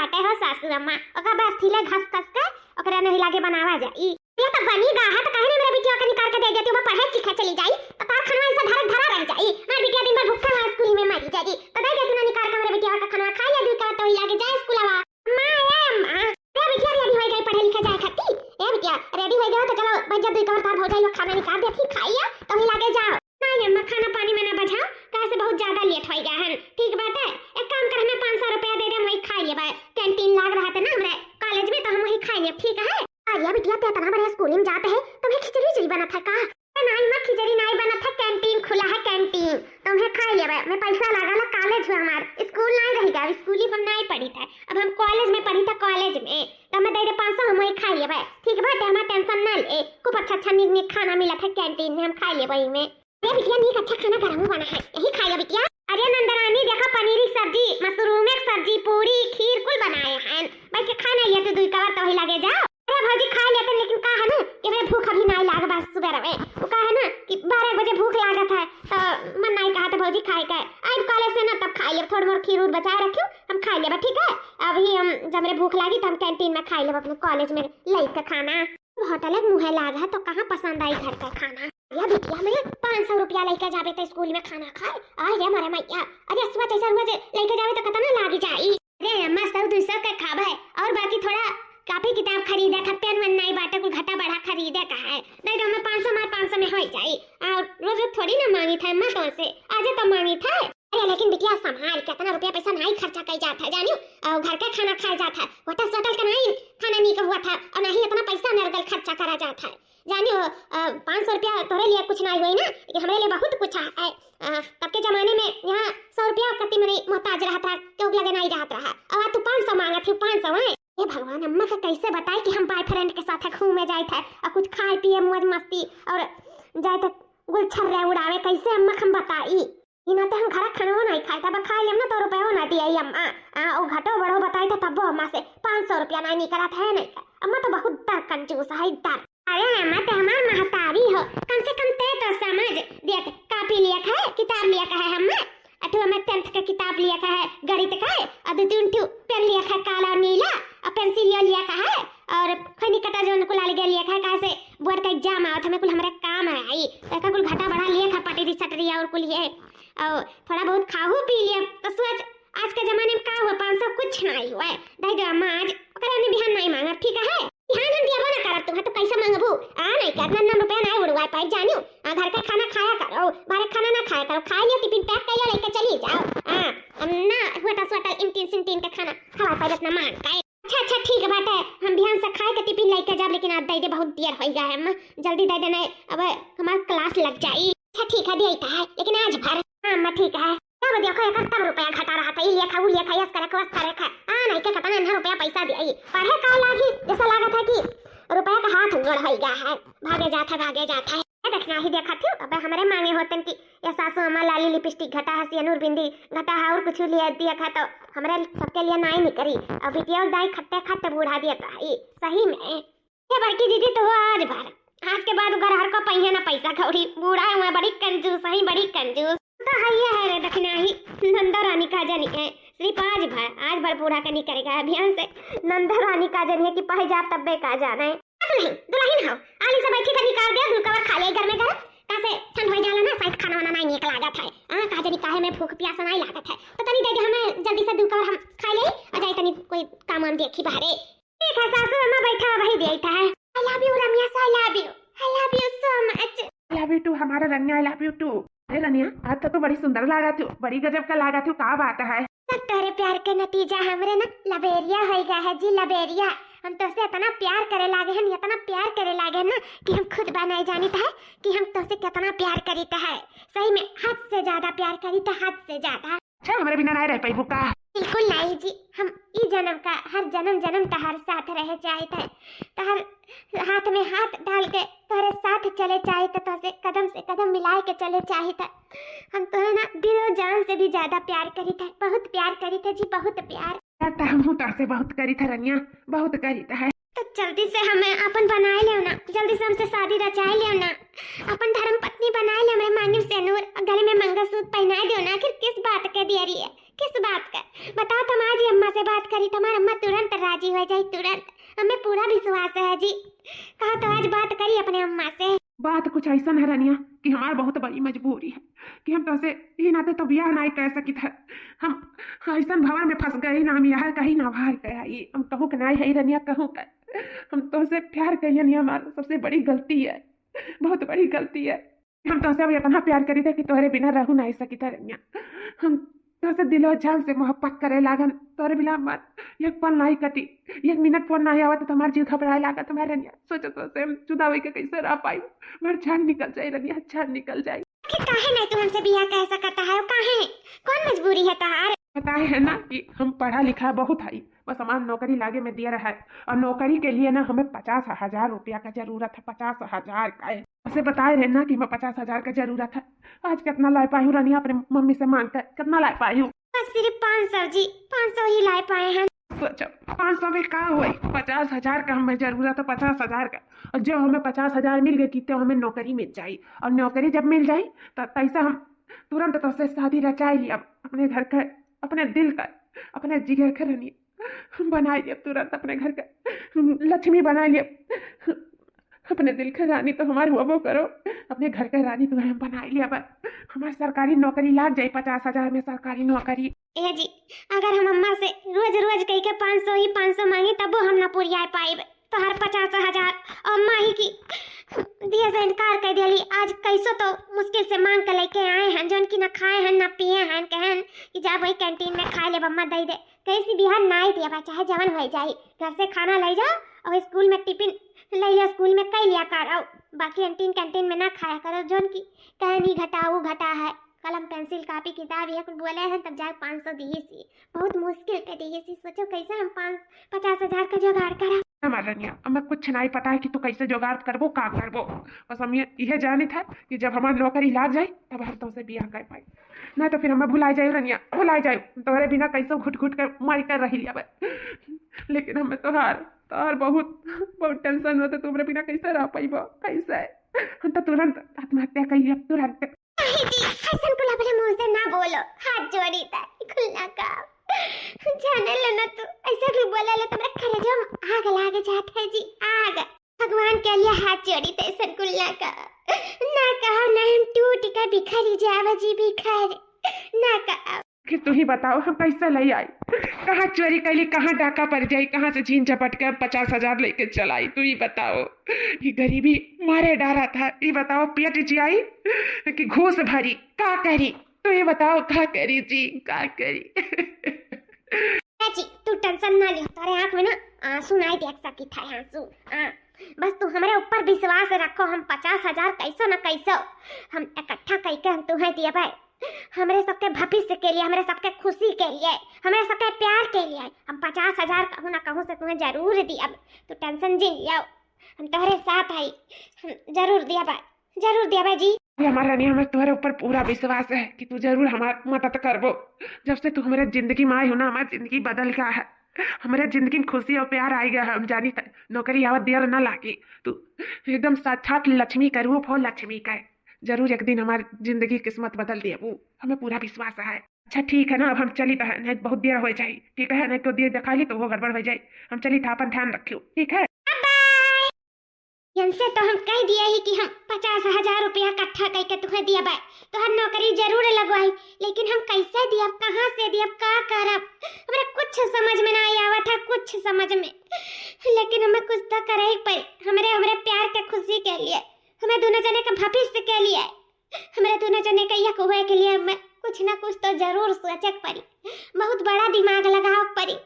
हटे हो सासू अम्मा ओका बस थिले घस घस के ओकरा नहीं लागे बनावा जाई ये तो बनी गा है तो कहे ना मेरे बिटिया का निकाल के दे देती हूं पढ़े लिखे चली जाई तो तार खाना ऐसा धरा रह जाई मां बिटिया दिन भर भूखा हुआ स्कूल में मरी जाएगी तो दे देती ना निकाल के मेरे बिटिया का खाना खा ले दूर का तो ही लागे जाए स्कूलवा मां ए बिटिया रेडी हो गई पढ़े लिखे जाए खाती ए बिटिया रेडी हो गया तो चलो बच्चा दूर का तार भौजाई लोग खाना निकाल देती खाइया तो ही लागे जाओ नहीं अम्मा खाना पानी में ना बचाओ कैसे बहुत ज्यादा लेट हो गया है ठीक बात है एक काम कर हमें 500 रुपया दे दे वही खा लिए कैंटीन लाग रहा था ना हमारे कॉलेज में तो हम वही खाएंगे ठीक है आलिया बिटिया पे इतना बड़े स्कूल में जाते हैं तुम्हें खिचड़ी बना था का नहीं मैं खिचड़ी नहीं बना था कैंटीन खुला है कैंटीन तुम्हें खा लिया मैं पैसा लगा कॉलेज में हमारा स्कूल नहीं रहेगा स्कूल ही हम नहीं पढ़ी था अब हम कॉलेज में पढ़ी था कॉलेज में तो मैं दे दे 500 हम वही खा लिया ठीक है हमारा टेंशन न ले खूब अच्छा निक खाना मिला था कैंटीन में हम खा लिए वही में अरे बिटिया नीक अच्छा खाना गरम बना है यही खाइए बिटिया अरे नंदरानी देखो पनीर की सब्जी मशरूम की सब्जी पूरी खीर कुल बनाए हैं बैठ के खाना ये तो दुई कवर तो ही लगे जाओ अरे भौजी खा लेते लेकिन का है ना कि मैं भूख अभी नहीं लाग बस सुबह में वो का है ना कि 12 बजे भूख लागत है तो मन नहीं कहा तो भौजी खाए का आज कॉलेज से ना तब खा लिया थोड़ा मोर खीर बचाए रखियो हम खा लेबा ठीक है अभी हम जब मेरे भूख लागी तो हम कैंटीन में खा लेबा अपने कॉलेज में लई का खाना होटल में मुँह लागा तो कहाँ पसंद आई घर का खाना या बिटिया मेरे 500 रुपया लेके जावे तो स्कूल में खाना खाए अरे मारे मैया अरे सुबह जैसा हुआ लेके जावे तो कितना लागी जाई अरे अम्मा 100-200 का खाबे और बाकी थोड़ा कापी किताब खरीदे का पेन वन नहीं बाटे को घटा बढ़ा खरीदे का है नहीं तो मैं 500 मार 500 में हो जाई और रोज थोड़ी ना मांगी था अम्मा तो से आज तो मांगी था अरे लेकिन बिटिया संभाल कितना रुपया पैसा नहीं खर्चा कर जाता है जानियो और घर का खाना खाया जाता है होटल का नहीं खाना नहीं हुआ था और नहीं इतना पैसा नरगल खर्चा करा जाता है जानियो 500 रुपया तोरे लिए कुछ नहीं हुई ना लेकिन हमारे लिए बहुत कुछ है तब के जमाने में यहाँ 100 रुपया कति मनी मोहताज रहा था क्यों लगे नहीं रहा और तू 500 मांगा थी 500 है ये भगवान अम्मा का कैसे बताए कि हम बॉयफ्रेंड के साथ घूमे जाए थे और कुछ खाए पिए मौज मस्ती और जाए तो गुलछर रहे उड़ावे कैसे अम्मा हम बताई इना तो हम घर खाना नहीं खाए तब खा लिया ना तो रुपया ना दिया अम्मा ओ घटो बड़ो बताई था तब अम्मा से 500 रुपया नहीं निकला था नहीं अम्मा तो बहुत डर कंजूस है डर अरे अम्मा तो हमार महतारी हो कम से कम ते तो समझ देख कॉपी लिया है किताब लिया है अम्मा अठवा में 10th का किताब लिया है गणित का और 2 पेन लिया है काला और नीला और पेंसिल लिया है और खनी कटा जो को लाल लिया है कैसे बोर्ड का एग्जाम आवत हमें कुल हमारे काम है आई का कुल घटा बढ़ा लिया है पटेरी सटरी और कुल ये और थोड़ा बहुत खाहू पी लिया तो सोच आज के जमाने में का हुआ 500 कुछ नहीं हुआ दाई दो अम्मा आज ओकरा ने बिहान नहीं मांगा ठीक है बिहान हम दिया ना करब तुम तो पैसा मांगबू नहीं करना ना रुपया नहीं उड़वा पाए जानियो घर का खाना खाया करो बाहर खाना ना खाया करो खा लियो टिफिन पैक कर लेके चली जाओ ना होटल इंटीन का खाना खवा पाए अपना मान का अच्छा ठीक है बात है हम बिहान से खाए के टिफिन लेके जाब लेकिन आज दे दे बहुत देर हो गया है अम्मा जल्दी दे देना अब हमारा क्लास लग जाई अच्छा ठीक है देता है लेकिन आज भर अम्मा ठीक है क्या देखो 71 रुपया घटा रहा था ये खा यस करे नहीं के कितना 9 रुपया पैसा दिए पढ़े का लागी जैसा लगा था कि रुपया का हाथ उगड़ हो गया है भागे जाता है देखना ही देखा थी अब हमारे मांगे होते कि ये सासू अम्मा लाली लिपस्टिक घटा है सियानूर बिंदी घटा है और कुछ लिया दिया था तो हमारे सबके लिए नहीं निकली अब बिटिया दाई खट्टे बूढ़ा दिया था सही में ये बड़की दीदी तो आज भर आज के बाद घर हर को पहिए ना पैसा कौड़ी बूढ़ा है बड़ी कंजूस है बड़ी कंजूस तो है रे दखना ही नंदा रानी का जानी है सिर्फ आज भर पूरा करनी करेगा अभियान से नंदा रानी का जानी है कि पह जा तब्बे का जाना है नहीं दुल्हन हो आली से बैठी था निकाल दे दू कवर खा ले घर में घर कैसे ठंड हो जाला ना शायद खाना वाना नहीं निकल लागत है का जानी काहे में भूख प्यास नहीं लागत है तो तनी दे दे हमें जल्दी से दू कवर हम खा ले और जाए तनी कोई काम हम देखी बाहरे ठीक है सासू अम्मा बैठा वही देता है I love you Ramya I love you so much I love you too हमारा Ranya I love you too अरे रनिया आज तो बड़ी सुंदर लगा थी बड़ी गजब का लगा थी का बात है तेरे प्यार का नतीजा हमरे ना लबेरिया हो गया है जी लबेरिया हम तो से इतना प्यार करे लागे हैं इतना प्यार करे लागे ना कि हम खुद बनाए जानी है कि हम तो से कितना प्यार करी है सही में हद से ज्यादा प्यार करी तो हद से ज्यादा अच्छा हमारे बिना नहीं रह पाई बुका बिल्कुल नहीं जी हम ई जन्म का हर जन्म तहर साथ रहे चाहते तहर हाथ में हाथ डाल के तोरे साथ चले चाहते तो से कदम मिलाए के चले चाहते हम तो है ना दिलो जान से भी ज्यादा प्यार करी थे बहुत प्यार करी थे जी बहुत प्यार हम से बहुत करी था रनिया बहुत करी था तो जल्दी से हमें अपन बनाए ले ना जल्दी से हमसे शादी रचाए ले ना अपन धर्म पत्नी बनाए ले हमें मांगे से नूर गले में मंगलसूत्र पहनाए दो ना आखिर किस बात के देरी है किस बात का? बताओ, तुम आज ही अम्मा से बात करी, तुम्हारी अम्मा तुरंत राजी हो जाए, तुरंत। हमें पूरा विश्वास है जी। कहा तो आज बात करी अपने अम्मा से। बात कुछ ऐसा है रनिया कि हमार बहुत बड़ी मजबूरी है कि हम तुमसे ही नाते तो ब्याह नहीं कर सकी था। हम ऐसा भवन में फंस गए ना, हम यहाँ कहीं ना बाहर गया। ये हम कहूँ कि नहीं है रनिया, कहूँ का हम तुमसे प्यार करिए नहीं, हमारी सबसे बड़ी गलती है, बहुत बड़ी गलती है। हम तुमसे अब इतना प्यार करी थे कि तुम्हारे बिना रहू नहीं सकी था रनिया। हम तुमसे दिलो जान से मोहब्बत करे लागन, तोरे बिना मत एक पल नहीं कटी, एक मिनट फोन नहीं आवा तो तुम्हारी जीव घबराए लागा। तुम्हारे रनिया सोचो तो से हम जुदा होई के कैसे रह पाई, हमारी जान निकल जाए रनिया, जान निकल जाए। कि काहे नहीं तुम हमसे बियाह कैसा करता है? काहे? कौन मजबूरी है तहार? बताए है ना कि हम पढ़ा लिखा बहुत है, बस हमारा नौकरी लागे में दिया रहा है, और नौकरी के लिए ना हमें 50,000 रुपया का जरूरत है। 50,000 का है, उसे बताए रहे ना कि मैं 50,000 का जरूरत है। आज कितना ला पाई हूँ रनिया, अपने मम्मी से मांग कर कितना ला पाई हूँ? बस सिर्फ 500 जी, 500 ही ला पाए हैं। सोचो 500 में का हुआ? 50,000 का हमें जरूरत है, 50,000 का। और जब हमें 50,000 मिल गए कि तो हमें नौकरी मिल जाए, और नौकरी जब मिल जाए तो पैसा हम तुरंत तो से शादी रचा लिया, अपने घर का, अपने दिल का, अपने जिगर का रनिया बना लिया, तुरंत अपने घर का लक्ष्मी बना लिया, अपने दिल का रानी तो हमारे वो करो, अपने घर का रानी तुम्हें हम बना लिया। बस हमारी सरकारी नौकरी लाग जाए, 50,000 में सरकारी नौकरी। ए जी, अगर हम अम्मा से रोज रोज कह के 500 ही 500 मांगे तब हम ना पूरी पाए तो हर 50,000 अम्मा ही की दिए से इनकार कर दिली। आज कैसो तो मुश्किल से मांग कर लेके आए हैं, जो कि ना खाए हैं ना पिए हैं, कहन कि जा भाई कैंटीन में खा ले, अम्मा दे दे। कैसी बिहार नहीं दिया भाई, चाहे जवन हो जाए, घर से खाना ले जाओ और स्कूल में टिफिन ले लिया, स्कूल में कई लिया करो, बाकी कैंटीन में ना खाया करो। जोन की कहनी घटाऊ घटा है, कलम पेंसिल कापी किताब ये कुछ बोले हैं तब जाके 500 दिए सी, बहुत मुश्किल पे दिए सी। सोचो कैसे हम 50,000 का जुगाड़ करा। हमारा रनिया हमें कुछ नहीं पता है कि तू कैसे जुगाड़ करबो का करबो, बस हम यह जाने था कि जब हमारी नौकरी लाग जाए तब हम तुमसे बियाह कर पाए, नहीं तो फिर हमें भुला जाए रनिया, भुला जाए। तुम्हारे बिना कैसे घुट घुट कर मारी कर रही लिया। लेकिन हमें तोहार बहुत बहुत टेंशन होता, तुम्हारे बिना कैसे रह पाई, कैसे हम तो तुरंत आत्महत्या कर लिया, तुरंत। हसन को अपने मुंह से ना बोलो, हाथ जोड़ी था खुलना का जाने लो ना, तू ऐसा भी बोला लो तुम्हारे खरे जो आग लागे जाता है जी, आग। भगवान के लिए हाथ जोड़ी थे हसन कुल्ला का, ना कहो ना हम टूट के बिखरी जावा जी, बिखर ना कहो। कि तू ही बताओ हम कैसे ले आई, कहाँ चोरी कैली, कहाँ डाका पड़ जाई, कहाँ से छीन झपट कर 50,000 लेके चलाई, तू ही बताओ। ये गरीबी मारे डारा था, ये बताओ पेट जियाई कि घूस भरी, का करी तू ही बताओ, का करी जी, का करी। जी तू टेंशन ना ले, तारे आंख में ना आंसू नहीं देख सकी था, आंसू। बस तू हमारे ऊपर विश्वास रखो, हम 50,000 कैसो ना कैसो हम इकट्ठा करके हम तुम्हें दिए भाई, हमारे सबके भविष्य के लिए, हमारे सबके खुशी के लिए, हमारे सबके प्यार के लिए हम 50,000 कहूँ ना कहूँ से तुम्हें जरूर दिया। तू टेंशन जी लिया, हम तुम्हारे साथ आई, हम जरूर दिया भाई, जरूर दिया भाई जी। हमारा नहीं, हमें तुम्हारे ऊपर पूरा विश्वास है कि तू जरूर हमारी मदद करबो। जब से तू हमारे जिंदगी में आई हो ना, हमारी जिंदगी बदल गया है, हमारे जिंदगी में खुशी और प्यार आई गया है। हम जानी था नौकरी आवत देर ना लागी, तू एकदम साक्षात लक्ष्मी का रूप हो, लक्ष्मी का जरूर एक दिन हमारी जिंदगी किस्मत बदल दिया, वो हमें पूरा विश्वास है। अच्छा ठीक है ना, अब हम चली था, नहीं बहुत देर हो जाए, ठीक है, नहीं तो देर दिखा ली तो वो गड़बड़ हो जाए, हम चली था, अपन ध्यान रखियो, ठीक है। हमसे तो हम कह दिया ही कि हम 50,000 रुपया इकट्ठा करके तुम्हें दिया भाई, तो हर नौकरी जरूर लगवाई, लेकिन हम कैसे दिया, कहाँ से दिया, का करब, हमें कुछ समझ में ना आया था, कुछ समझ में, लेकिन हमें कुछ तो करे ही पड़े, हमारे प्यार के खुशी के लिए, हमें दोनों जने के भविष्य के लिए, हमारे दोनों जने के यक हुए के लिए हमें कुछ ना कुछ तो जरूर सोचे पड़ी, बहुत बड़ा दिमाग लगाओ पड़ी,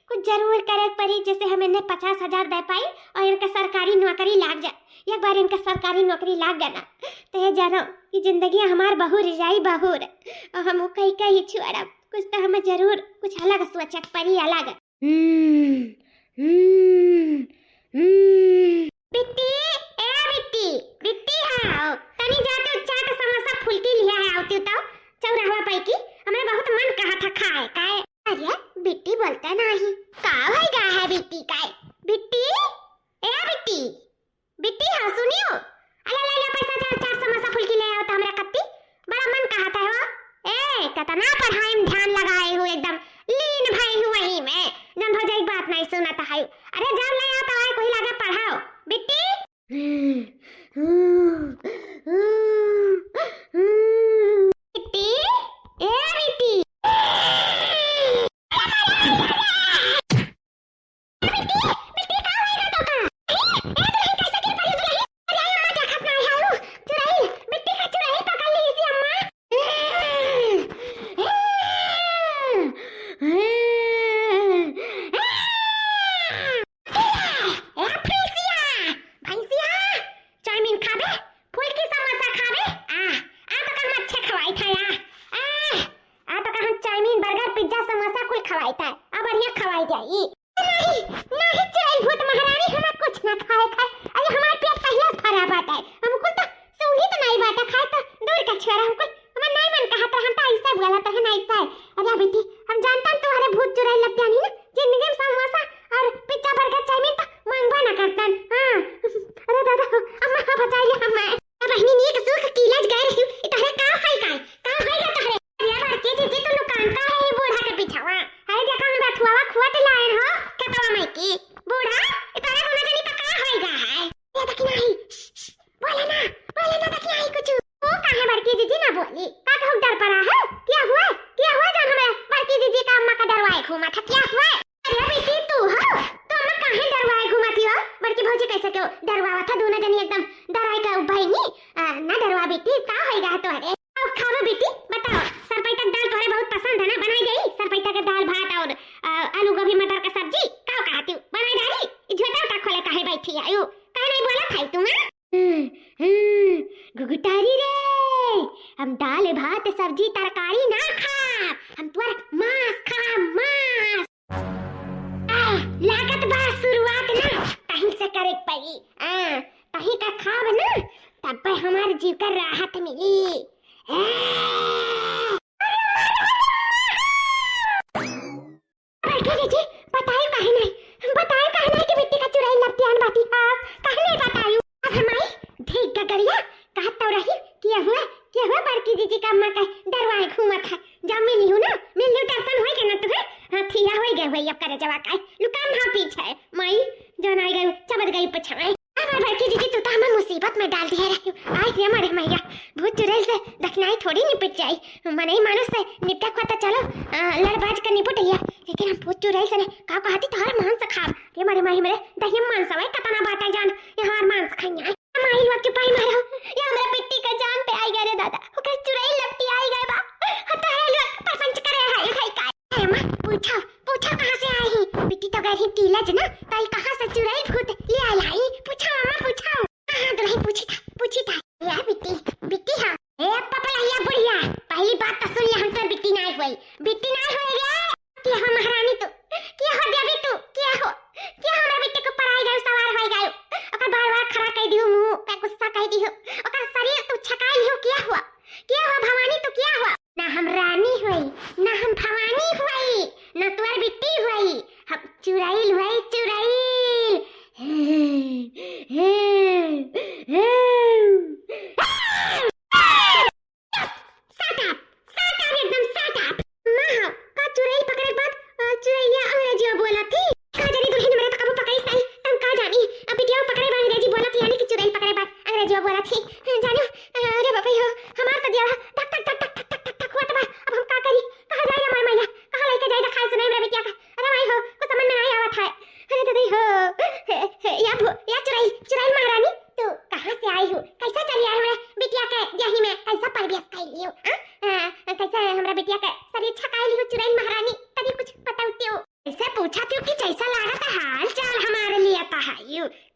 कुछ जरूर करे पड़ी, जैसे हमें 50,000 दे पाई और इनका सरकारी नौकरी लाग जाए। एक बार इनका सरकारी नौकरी लाग गया ना तो ये जानो कि जिंदगी हमार बहुर जाई बहुर, और हम कहीं कहीं छोड़ा, कुछ तो हमें जरूर कुछ अलग सोचे पड़ी, अलग। बिट्टी, ए बिट्टी, बिट्टी हाँ, तनी जाके चाट समोसा फुलकी लिया है, आउती तो चौराहा पे की, हमें बहुत मन कहा था खाए काए। अरे बिट्टी बोलता नहीं, का भाई गा है बिट्टी काए, बिट्टी, ए बिट्टी, बिट्टी हाँ सुनियो, अरे ले ले पैसा, चाट समोसा फुलकी ले आओ तो हमरा कत्ती, बड़ा मन कहा था वो। ए कितना पढ़ाई में ध्यान लगाए हो बताए अब बढ़िया खवाई जाई नहीं नहीं चल भूत महारानी हमें कुछ ना खाए अरे हमारे पेट पहले भरा बात है हमको तो सूंघी तो नहीं बात खाए तो दूर का छोरा हमको हमें नहीं मन कहा तो हम तो ऐसा बोला तो है ना ऐसा है अरे बेटी हम जानता हैं तुम्हारे भूत चुराई लग जानी ना जिंदगी में समोसा और पिज्जा बर्गर चाउमीन तो मांगवा ना करतन हां अरे दादा अम्मा बचा ले हमें बहनी नी के सुख कीलज गए रही इतरे का है तहरे ये बड़के जी तो दुकान का है बूढ़ा के पीछावा अरे देखा हम बैठुआ खुआट लाए हो कतवा में की बूढ़ा इतरे होना जानी तो का होएगा है ये तक नहीं बोले ना तक नहीं कुछ वो काहे बड़के जी ना बोली का कहूं डर पड़ा है क्या हुआ जान हमें बड़के जी का अम्मा का डरवाए घुमा था क्या हुआ अरे बेटी तू हो तो अम्मा काहे डरवाए घुमाती हो बड़की भौजी कैसे क्यों डरवावा था दोनों जनी एकदम डराई का भाई नहीं ना डरवा बेटी का होएगा तो अरे खाओ बेटी बताओ सरपैता दाल तोरे बहुत पसंद है ना बनाई गई सरपैता के दाल भात और आलू गोभी मटर का सब्जी का कहती हूं बनाई डाली झोटा खोले काहे बैठी आयो काहे नहीं बोला खाई तुम गुगुटारी रे हम दाल भात सब्जी तरकारी ना खा हम तुअर मांस खा मांस लागत बा शुरुआत ना कहीं से करे पड़ी कहीं का खाब ना तब पे हमारे जीव का राहत मिली जी बताए काहे नहीं कि मिट्टी का चुराई लपटियान बाती आप काहे नहीं बतायू अब हमारी ठीक गगरिया कहत तो रही क्या हुआ बड़की दीदी का अम्मा का डरवाए घूमा था जब मिली हूं ना दर्शन होई के ना तुम्हें हां थिया होई गए भई अब करे जवा का लुकान ना पीछे मई जन आई गई चबत गई पछाए अब बड़की दीदी तू तो हमें मुसीबत में डाल दिया रही आई रे हमारे मैया भूत चुड़ैल से दखनाई थोड़ी निपट जाई मने ही मानुस से निपटा खाता चलो लड़बाज का निपट गया लेकिन हम भूत चुड़ैल से का कहती तोहर मांस खा रे मारे माही मेरे दही मांस है कतना बात है जान ये हमार मांस खाई माही लोग चुपाई मारो ये हमरा पिट्टी का जान पे आई गए रे दादा ओकर चुड़ैल लपटी आई गए बा हतारे लोग परपंच करे है खाई का अम्मा पूछा कहां से आई ही पिट्टी तो गई टीलज ना ताई कहां से चुड़ैल भूत ले आई पूछा अम्मा पूछा हां दुल्हन पूछी था यार बिट्टी हां ए पपलाइया बुढ़िया पहली बात तो सुन ले हम तो बिट्टी नहीं हुई रे क्या हो महारानी तू क्या हो देवी तू क्या हमरा बिट्टी को पराई गयो सवार होई गयो ओकर बार खड़ा कह दियो मुंह पे गुस्सा कह दियो ओकर शरीर तू छकाई हो क्या हुआ भवानी तू क्या हुआ ना हम रानी हुई ना हम भवानी हुई ना तुअर बिट्टी हुई हम चुड़ैल हुई चुड़ैल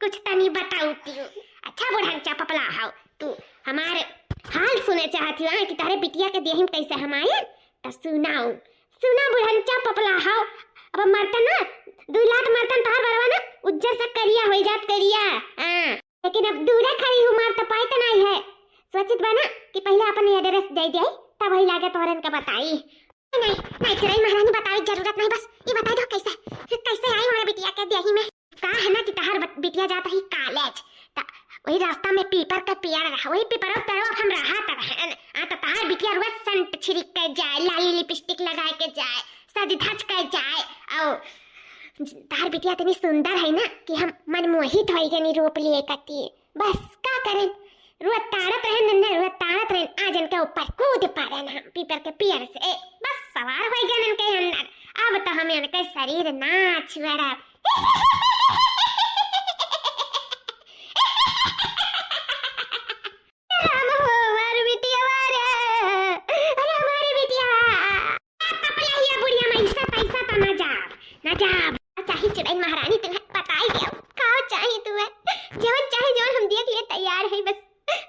कुछ तनी बताऊती हूँ अच्छा बुढ़ांचा पपला हाउ तू हमारे हाल सुने चाहती हो कि तारे बिटिया के देहिम कैसे हमारे तो सुना बुढ़ांचा पपला हाउ अब मरतन ना 2 लाख मरतन तार बरवा ना उज्जर से करिया हो जात करिया लेकिन अब दूरे खड़ी हूँ मार तो पाई तो नहीं है सोचित बना कि पहले अपन एड्रेस दे दे तब ही लागे तोरन का बताई नहीं चुड़ैल महारानी बताई जरूरत नहीं बस ये बता दो कैसे आई हमारे बिटिया के देही में का है ना कि तहर बिटिया जाता ही कॉलेज वही रास्ता में पीपर का पेड़ रहा वही पीपर तरफ हम रहा तो तहर बिटिया रोज संत छिड़क के जाए लाली लिपस्टिक लगा के जाए सज धज के जाए और तहर बिटिया इतनी सुंदर है ना कि हम मनमोहित हो गए रूप लिए करती बस का करें रोज ताड़त रहे आज इनके ऊपर कूद पड़े ना पीपर के पेड़ से बस सवार हो गए इनके अंदर अब तो हमें उनके शरीर ना छुड़ा चुड़ैल महारानी तुम्हें बता ही दिया का चाहिए तुम्हें जवन चाहे जवन हम दिए के लिए तैयार है बस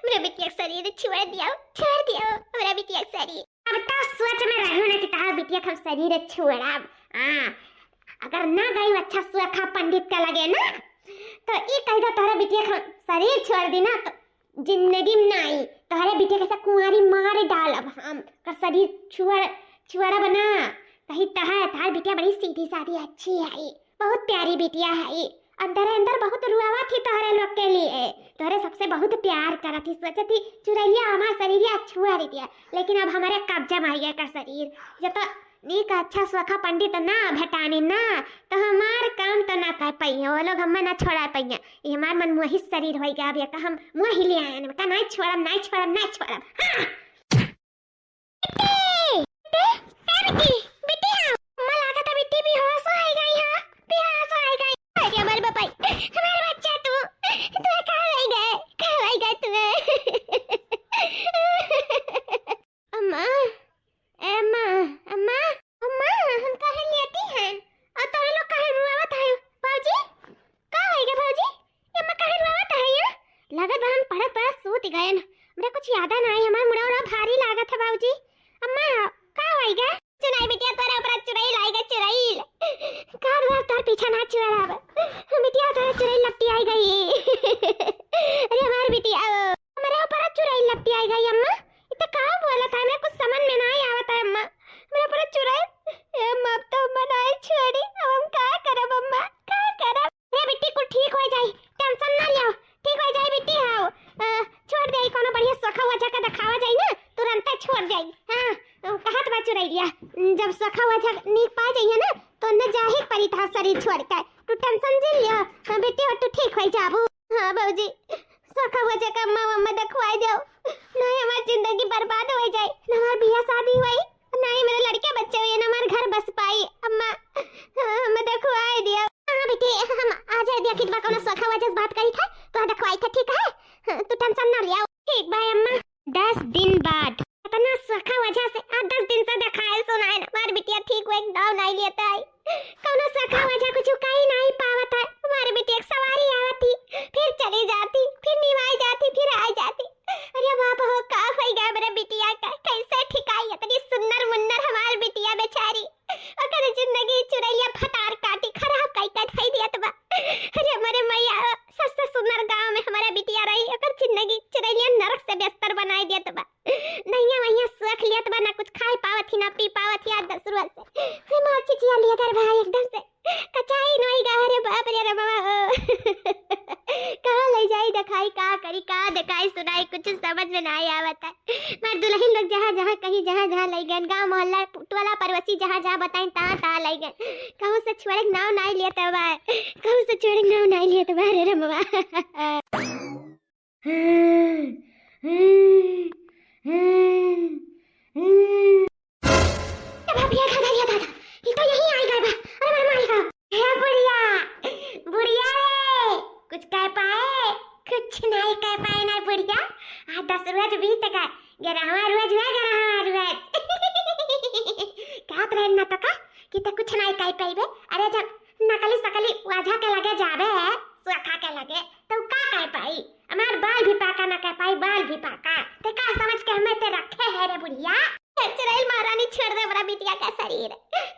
मेरे बिटिया का शरीर छोड़ दिया मेरा बिटिया का शरीर अब तो सोच में रहूं ना कि तार बिटिया का शरीर छोड़ा हां अगर ना गई अच्छा सुरखा पंडित का लगे ना तो ई कह दो तोहरे बिटिया का शरीर छोड़ दी ना तो जिंदगी में ना आई तोहरे बिटिया के साथ कुंवारी मार डालब हम का शरीर छुआरा बना कहीं तार बिटिया बड़ी सीधी सादी अच्छी है बहुत प्यारी बिटिया है अंदर अंदर बहुत रुआवा थी तोहरे लोग के लिए तोहरे सबसे बहुत प्यार करा थी सोचा थी चुरैया हमारा शरीर छुआ रही थी लेकिन अब हमारे कब्जा में गया का शरीर जब तो नीक अच्छा सुखा पंडित ना भेटाने ना तो हमार काम तो ना कर पाइए वो लोग हमें ना छोड़ा पाइए ये हमार मन मुही शरीर हो गया अब हम मुँह ही ले आए का नहीं छोड़म नहीं छोड़म नहीं छोड़म कुछ याद ना आई हमार मुड़ा उड़ा भारी लागत है बाबूजी अम्मा का होइगा चुनाई बिटिया तोरा ऊपर चुराई लाएगा चुराई कार बार तार पीछा ना चुराब बिटिया तोरा चुराई लपटी आई गई अरे हमार बिटिया हमारे ऊपर चुराई लपटी आई गई अम्मा इतना का बोला था मैं कुछ समझ में नहीं आवता है अम्मा मेरे ऊपर चुराई अम्मा अब तो बनाई छोड़ी अब हम का करब अम्मा का करब रे बिट्टी को ठीक हो जाई टेंशन ना लियो ठीक हो जाई बिट्टी आओ छोड़ दे कोनो बढ़िया सखा वजह का दिखावा जाई ना तुरंत छोड़ जाई हां कहत बा चुराई लिया जब सखा वजह नीक पा जाइए ना तो न जाही परी था शरीर छोड़ के तू टेंशन जी लिया बेटी और तू ठीक हो जाबू हां बाबूजी सखा वजह का मम्मा दिखवाई दो नहीं हमारी जिंदगी बर्बाद हो जाए ना हमारी बियाह शादी हुई नहीं मेरे लड़के बच्चे हुए ना हमारे घर बस पाई अम्मा हमें दिखवाई दिया हां बेटी हम आ जाए दिया कितना कोनो सखा वजह से बात करी था तो दिखवाई था ठीक है तू टेंशन ना लिया ठीक भाई अम्मा 10 दिन बाद इतना सखा वजह से 10 दिन से दिखाए सुनाए ना हमारी बिटिया ठीक हुए दाव नहीं लेता है कोनो सखा वजह कुछ कहीं नहीं पावत है हमारी बिटिया एक सवारी आवती फिर चली जाती फिर निभाई जाती फिर आ जाती अरे बाप हो का हो गया मेरे बिटिया का कैसे ठिकाई इतनी सुंदर मुन्नर हमारी बिटिया बेचारी अगर जिंदगी चुरैया फटार काटी खराब काई खाई दिया तो अरे हमारे मैया सबसे सुंदर गांव में हमारा बिटिया रही अगर जिंदगी चुरैया नरक से बेस्तर बनाई दिया तो नहीं वहीं सुख लिया तो ना कुछ खाई पावत थी ना पी पावत थी आज 10 रुपए से फिर मार चिचिया लिया कर भाई एकदम से कचाई नहीं गा रे बाप रे बाबा कहाँ ले जाई दिखाई का करी का दिखाई सुनाई कुछ समझ में नहीं आवता है मैं दुल्हन लोग जहाँ जहाँ कहीं जहाँ जहाँ ले गए गांव मोहल्ला टोला पड़ोसी जहाँ जहाँ बताएं तहाँ ले गए कहूँ से छोड़े नाव नहीं लिया तो कहूँ से छोड़े नाव नहीं लिया तो रे रमवा कुछ कह पाए कुछ नहीं कह पाए ना बुढ़िया आज 10 रोज बीत गए 11वां रोज हुआ 11वां रोज कहत रहे ना तो का कि तो कुछ नहीं कह पाइबे अरे जब नकली सकली वाजा के लगे जाबे सुखा के लगे तो का कह पाई हमार बाल भी पाका ना कह पाई बाल भी पाका ते का समझ के हमें ते रखे है रे बुढ़िया चुड़ैल महारानी छोड़ दे मेरा बिटिया का शरीर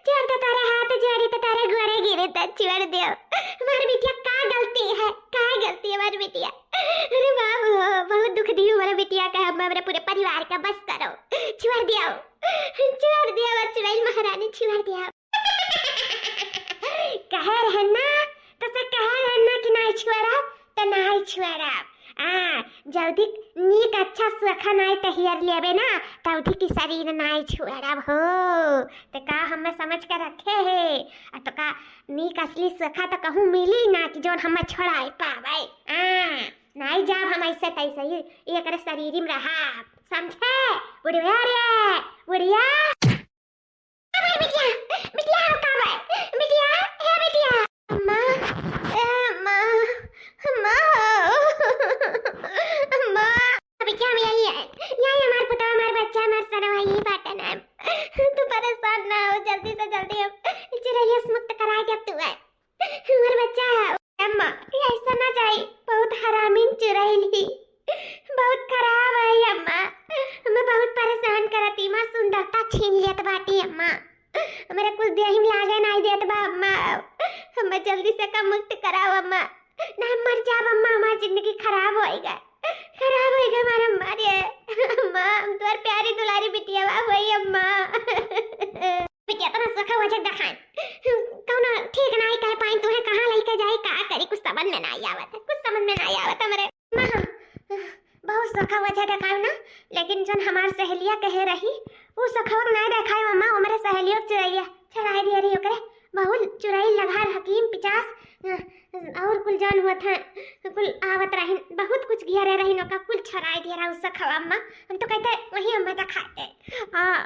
छोड़ दे तारे हाथ जोड़ी तो तारे घोड़े गिरे तो छोड़ दे हमारी बिटिया का गलती है हमारी बिटिया अरे बाबू बहुत दुख दी हमारा बिटिया का हमारे पूरे परिवार का बस करो छोड़ दिया चुड़ैल महारानी छोड़ दिया कह रहना तो से कह रहना कि नहीं छोड़ा तो नहीं छोड़ा जल्दी नीक अच्छा सुखा नहीं तहियर लेबे ना तौधी की शरीर नहीं छुड़ब हो तो का हमें समझ कर रखे है तो का नीक असली सुखा तो कहूँ मिली ना कि जो हमें छोड़ाई पावे नहीं जाब हम ऐसे तैसे ही एक शरीर में रहा समझे बुढ़िया रे बुढ़िया बिटिया बिटिया का बिटिया हे बिटिया अम्मा अम्मा अम्मा अम्मा अभी क्या में यही है हमारा पुता हमारा बच्चा हमारा सारा वही बात है ना तू परेशान ना हो जल्दी से जल्दी चिड़ैया से मुक्त करा दे तू है हमारा बच्चा है अम्मा ऐसा ना जाए बहुत हरामीन चुड़ैली बहुत खराब है अम्मा हमें बहुत परेशान करती मां सुंदरता छीन लेत बाटी अम्मा मेरे कुछ देह में लागे नहीं देत बा अम्मा जल्दी से का मुक्त कराओ अम्मा, ना मर जाओ अम्मा, हमारी जिंदगी खराब होएगा हमारा मारे अम्मा, हम तुम्हारी प्यारी दुलारी बिटिया वही अम्मा। बिटिया तो सुखा वजह दिखाएं कौन ठीक नहीं कह पाई, तुम्हें कहाँ लेके जाए का करी, कुछ समझ में नहीं आवत, कुछ समझ में नहीं आवत मेरे माँ। बहुत सुखा वजह दिखाओ ना, लेकिन जो हमार सहेलिया कहे रही वो सुखा नहीं दिखाई अम्मा, वो मेरे सहेलियों चुराइया छड़ाई दिया रही ओकरे, बहुत चुराई लगा हकीम 50 और कुल जान हुआ था, कुल आवत रही, बहुत कुछ गिया रही नौका, कुल छड़ाई दिया रहा उससे खवा अम्मा। हम तो कहते वही अम्मा दिखाते,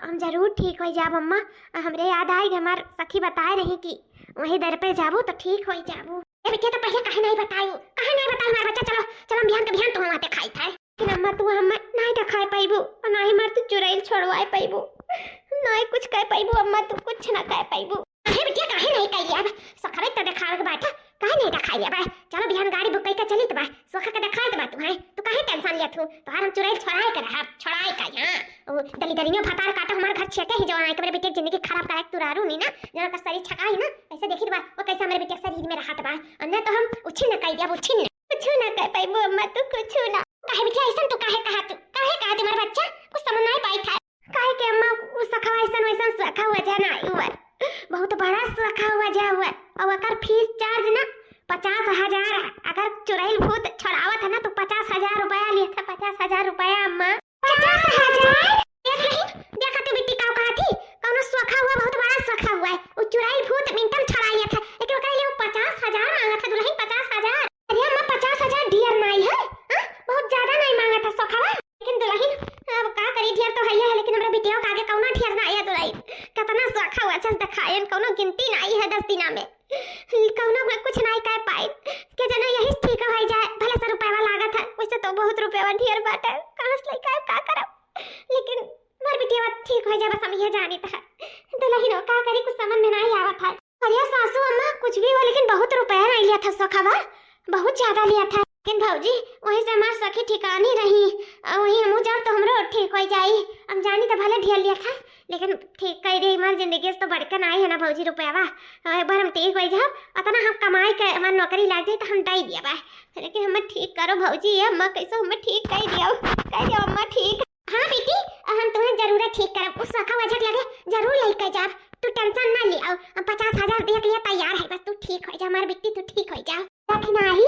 हम जरूर ठीक हो जाब अम्मा। हमरे याद आई हमार सखी बताए रही कि वही दर पे जाबू तो ठीक हो जाबू। ए बेटिया तो पहले कहे नहीं बताई हमारा बच्चा, चलो चलो बिहान के बिहान तुम वहाँ खाई था, लेकिन अम्मा तू हम नहीं दिखाई पाइबू और ना ही मार तू चुराइल छोड़वाए पाइबू, नहीं कुछ कह पाइबू अम्मा, तू कुछ ना कह पाइबू। अरे बेटिया काहे नहीं कह लिया, सखरे तो दिखावे के बात है, काहे नहीं दिखाई लिया बा, चलो बिहान गाड़ी बुक करके चली तो बा, सोखा के दिखाई तो बा तुम्हें, तो काहे टेंशन लिया तू, तो हम चुराइल छोड़ाए कर रहा, छोड़ाए का यहां दली दलियों फटार काटा हमारे घर छेके ही जो आए के बेटे जिंदगी खराब करे तू रारू नहीं ना, जना का शरीर छकाई ना, ऐसे देखी बा वो कैसा मेरे बेटे शरीर में रहा बा, अन्ना तो हम उछिन न कह दिया, उछिन कुछ ना कह पाइबो अम्मा, तू कुछ ना काहे बेटिया ऐसा तू काहे कहा तुम्हारा बच्चा कुछ समझ नहीं पाई था, काहे के अम्मा वो सखा ऐसा सखा हुआ जा ना हुआ, बहुत बड़ा सखा हुआ जा हुआ, और अगर फीस चार्ज ना 50,000, अगर चुराइल भूत छड़ावत है ना तो 50,000 रुपया लिया था, 50,000 रुपया अम्मा, 50,000 देखा तू बिट्टी का कहा थी, कौनो सखा हुआ बहुत बड़ा सखा हुआ है, वो चुराइल भूत मिंटम छड़ा लिया था, लेकिन वो कह लिया 50,000 मांगा था दुल्हन, 50,000, अरे अम्मा 50,000 डियर नहीं है, बहुत ज्यादा नहीं मांगा था सखावा, लेकिन दुल्हन अब का करी डियर तो है, लेकिन हमरा बिटिया के आगे कौनो डियर नहीं है दुल्हन, कितना सखा हुआ चल दिखायन, कौनो गिनती नहीं है 10 दिना में, कौनो में कुछ नहीं कह पाए के जना यही ठीक हो जाए, भले 100 रुपया लागत है, वैसे तो बहुत रुपया ढेर बात है, कहां से लेके का करब, लेकिन मार बिटिया ठीक हो जाए बस हम ये जानी था, दुल्हन का करी कुछ समझ में नहीं आवत है। अरे सासू अम्मा कुछ भी हो, लेकिन बहुत रुपया नहीं लिया था सखावा, बहुत ज्यादा लिया था, लेकिन भौजी वही से हमार सखी ठिकानी रही, वही हम जाओ तो हमरो ठीक हो जाई, हम जानी तो भले ढेर लिया था, लेकिन ठीक कह रही हमारी जिंदगी से तो बढ़कर नहीं है ना भौजी रुपया बा, एक बार हम ठीक हो जाओ अतना हम कमाई के हमारी नौकरी लग जाए तो हम दे दिया बा, लेकिन हमें ठीक करो भौजी, अम्मा कैसे हमें ठीक कह दिया अम्मा ठीक। हाँ बेटी हम तुम्हें जरूर ठीक करब, उस सखा वजह लगे जरूर लेके जाब, तू टेंशन ना लिया, हम 50,000 दे के लिए तैयार है, बस तू ठीक हो जा हमारी बेटी, तू ठीक हो जा। दखिनाही